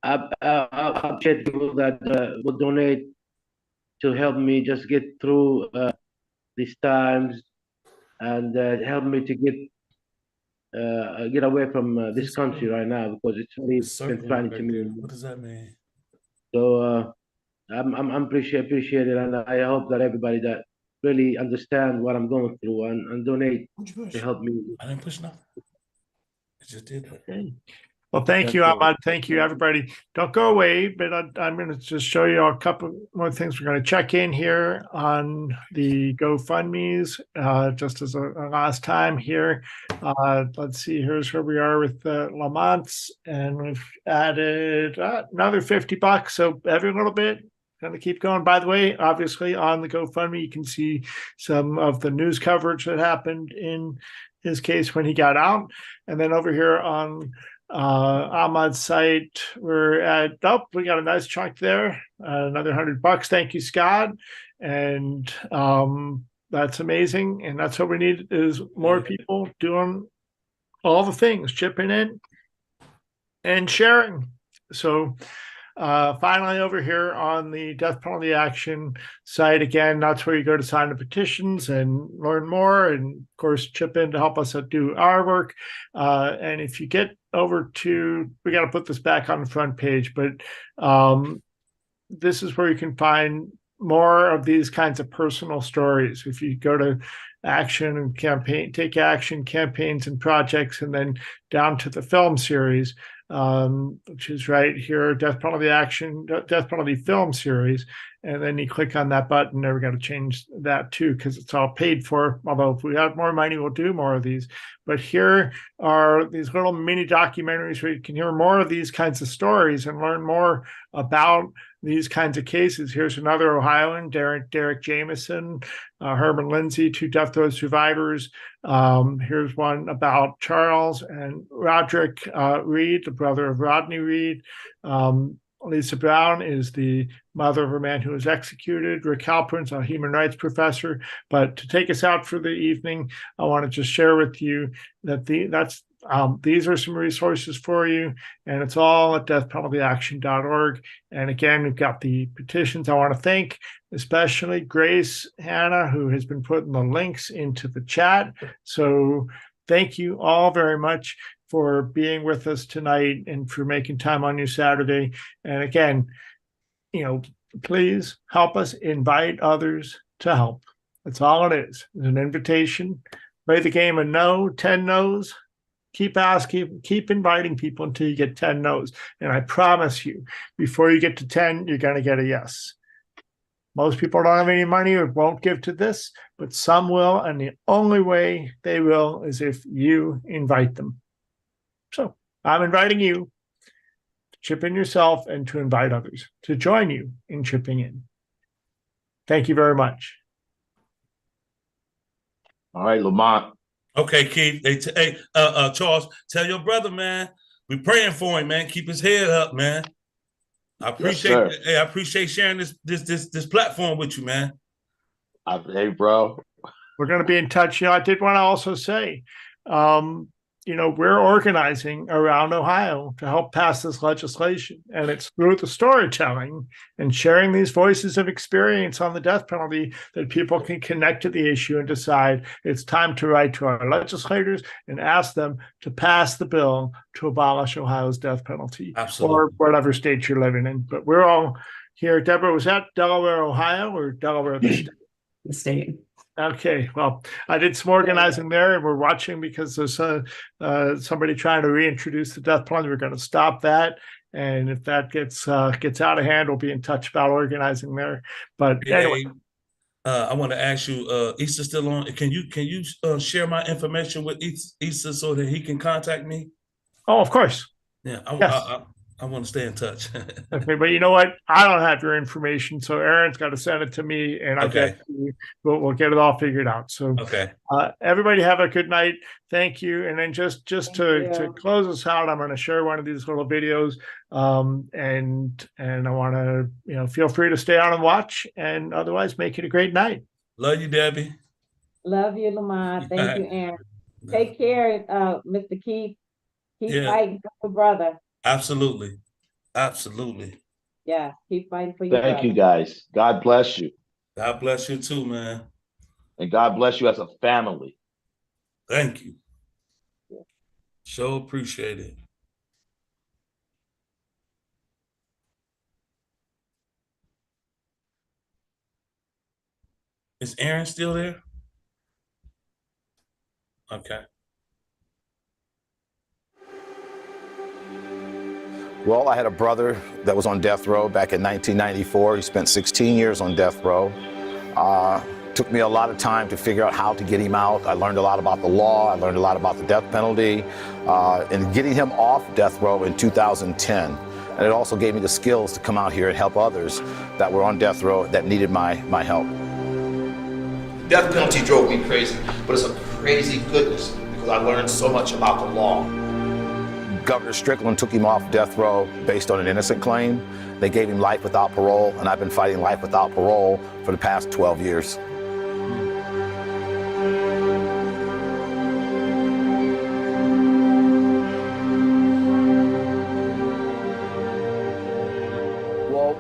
I appreciate people that will donate to help me just get through these times and help me to get away from this country right now, because it's really been threatening to me. What does that mean? So I'm appreciated, and I hope that everybody that really understand what I'm going through and donate to help me. I didn't push nothing. I just did that. Okay. Well, thank you, Ahmad. Thank you, everybody. Don't go away, but I'm going to just show you a couple more things. We're going to check in here on the GoFundMes just as a last time here. Let's see, here's where we are with Lamont's, and we've added another $50. So every little bit, going to keep going. By the way, obviously on the GoFundMe, you can see some of the news coverage that happened in his case when he got out. And then over here on Ahmad's site, we're at, we got a nice chunk there, another $100. Thank you, Scott. And that's amazing. And that's what we need, is more people doing all the things, chipping in and sharing. So finally, over here on the Death Penalty Action site, again, that's where you go to sign the petitions and learn more, and of course chip in to help us do our work. And if you get over to, we got to put this back on the front page, but this is where you can find more of these kinds of personal stories. If you go to action and campaign, take action, campaigns and projects, and then down to the film series, which is right here, Death Penalty Action, Death Penalty Film Series. And then you click on that button. There, we got to change that too, because it's all paid for. Although if we have more money, we'll do more of these. But here are these little mini documentaries where you can hear more of these kinds of stories and learn more about these kinds of cases. Here's another Ohioan, Derek Jameson, Herman Lindsay, 2 death row survivors. Here's one about Charles and Roderick Reed, the brother of Rodney Reed. Lisa Brown is the mother of a man who was executed. Rick Halpern's a human rights professor. But to take us out for the evening, I want to just share with you that these are some resources for you, and it's all at deathpenaltyaction.org. And again, we've got the petitions. I want to thank especially Grace Hannah, who has been putting the links into the chat. So thank you all very much for being with us tonight and for making time on your Saturday. And again, please help us invite others to help. That's all it is. It's an invitation. Play the game of no, 10 no's. Keep asking, keep inviting people until you get 10 no's. And I promise you, before you get to 10, you're going to get a yes. Most people don't have any money or won't give to this, but some will. And the only way they will is if you invite them. So I'm inviting you to chip in yourself and to invite others to join you in chipping in. Thank you very much. All right, Lamont. Okay, Keith. Hey, Charles, tell your brother, man, we're praying for him, man. Keep his head up, man. I appreciate I appreciate sharing this platform with you, man. Hey, bro. We're going to be in touch. I did want to also say, we're organizing around Ohio to help pass this legislation. And it's through the storytelling and sharing these voices of experience on the death penalty that people can connect to the issue and decide it's time to write to our legislators and ask them to pass the bill to abolish Ohio's death penalty. Absolutely. Or whatever state you're living in. But we're all here. Deborah, was that Delaware, Ohio, or Delaware, the state? The state. Okay, well, I did some organizing there, and we're watching because there's somebody trying to reintroduce the death penalty. We're going to stop that, and if that gets out of hand, we'll be in touch about organizing there. But anyway, I want to ask you, Issa still on? Can you share my information with Issa so that he can contact me? Oh, of course. Yeah, Yes. I want to stay in touch. Okay, but you know what? I don't have your information, so Erin's got to send it to me, and we'll get it all figured out. So, okay. Everybody have a good night. Thank you. And then just to close us out, I'm going to share one of these little videos, and I want to feel free to stay on and watch, and otherwise make it a great night. Love you, Debbie. Love you, Lamont. Thank you, Erin. Take care, Mr. Keith. Keep fighting for your brother. Absolutely. Yeah, keep fighting for your brother. Thank you, guys. God bless you. God bless you too, man. And God bless you as a family. Thank you. So appreciate it. Is Erin still there? Okay. Well, I had a brother that was on death row back in 1994. He spent 16 years on death row. Took me a lot of time to figure out how to get him out. I learned a lot about the law. I learned a lot about the death penalty, and getting him off death row in 2010. And it also gave me the skills to come out here and help others that were on death row that needed my help. Death penalty drove me crazy, but it's a crazy goodness because I learned so much about the law. Governor Strickland took him off death row based on an innocent claim. They gave him life without parole, and I've been fighting life without parole for the past 12 years.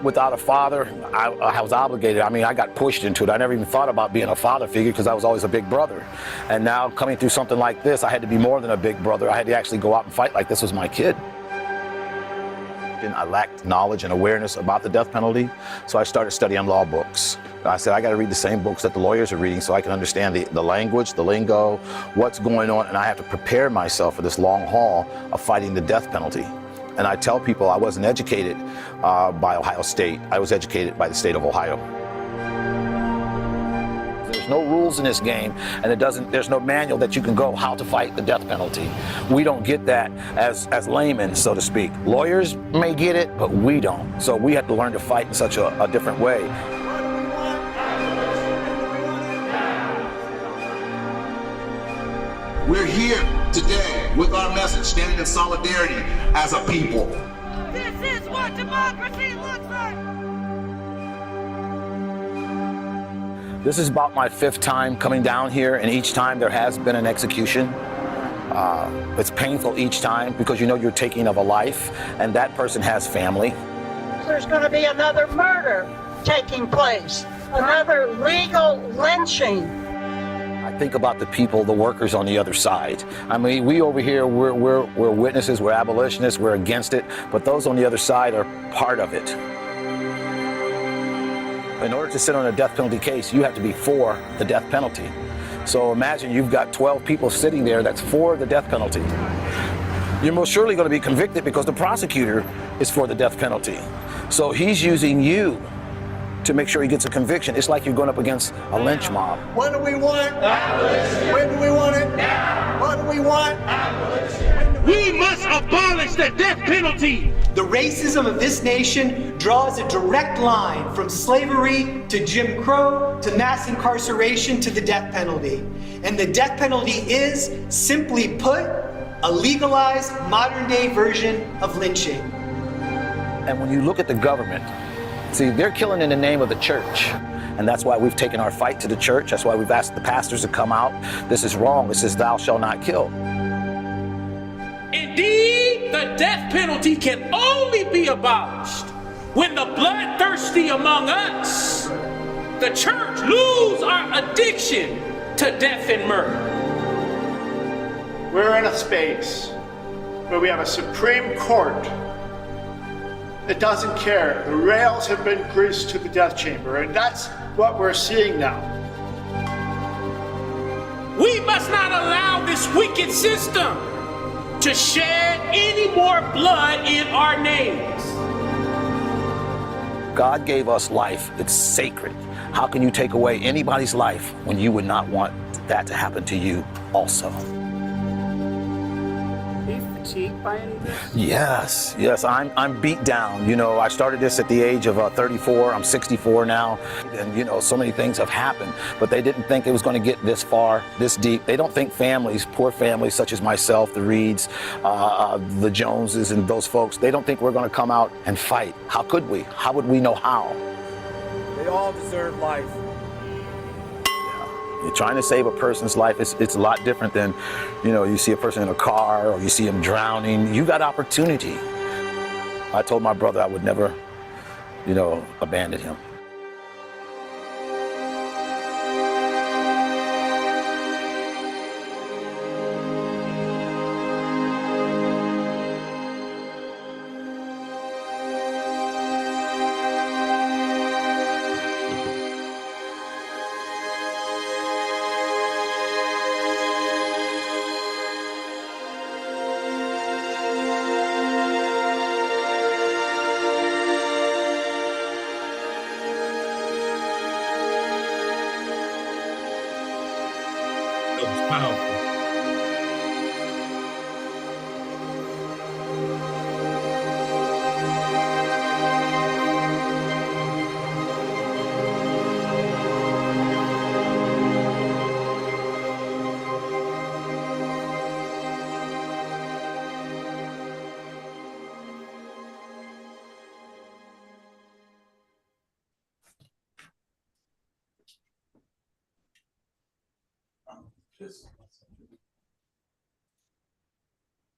Without a father, I was obligated. I mean, I got pushed into it. I never even thought about being a father figure because I was always a big brother. And now coming through something like this, I had to be more than a big brother. I had to actually go out and fight like this was my kid. And I lacked knowledge and awareness about the death penalty, so I started studying law books. I said, I got to read the same books that the lawyers are reading so I can understand the language, the lingo, what's going on, and I have to prepare myself for this long haul of fighting the death penalty. And I tell people I wasn't educated by Ohio State. I was educated by the state of Ohio. There's no rules in this game, and there's no manual that you can go how to fight the death penalty. We don't get that as laymen, so to speak. Lawyers may get it, but we don't. So we have to learn to fight in such a different way. We're here today with our message, standing in solidarity as a people. This is what democracy looks like! This is about my 5th time coming down here, and each time there has been an execution. It's painful each time because you know you're taking of a life, and that person has family. There's going to be another murder taking place, another legal lynching. I think about the people, the workers on the other side. I mean, we over here, we're witnesses, we're abolitionists, we're against it, but those on the other side are part of it. In order to sit on a death penalty case, you have to be for the death penalty. So imagine you've got 12 people sitting there that's for the death penalty. You're most surely going to be convicted because the prosecutor is for the death penalty. So he's using you to make sure he gets a conviction. It's like you're going up against a lynch mob. What do we want? Abolition. When do we want it? Now. What do we want? Abolition. We must abolish the death penalty. The racism of this nation draws a direct line from slavery to Jim Crow to mass incarceration to the death penalty. And the death penalty is, simply put, a legalized modern-day version of lynching. And when you look at the government, see, they're killing in the name of the church. And that's why we've taken our fight to the church. That's why we've asked the pastors to come out. This is wrong. This is thou shalt not kill. Indeed, the death penalty can only be abolished when the bloodthirsty among us, the church, lose our addiction to death and murder. We're in a space where we have a Supreme Court that doesn't care. The rails have been greased to the death chamber, and that's what we're seeing now. We must not allow this wicked system to shed any more blood in our names. God gave us life. It's sacred. How can you take away anybody's life when you would not want that to happen to you also? Are you fatigued by any of this? Yes, I'm beat down. You know, I started this at the age of 34. I'm 64 now. And, you know, so many things have happened, but they didn't think it was going to get this far, this deep. They don't think families, poor families such as myself, the Reeds, the Joneses, and those folks, they don't think we're going to come out and fight. How could we? How would we know how? They all deserve life. You're trying to save a person's life. It's a lot different than, you know, you see a person in a car or you see him drowning. You got opportunity. I told my brother I would never, you know, abandon him. Powerful. Just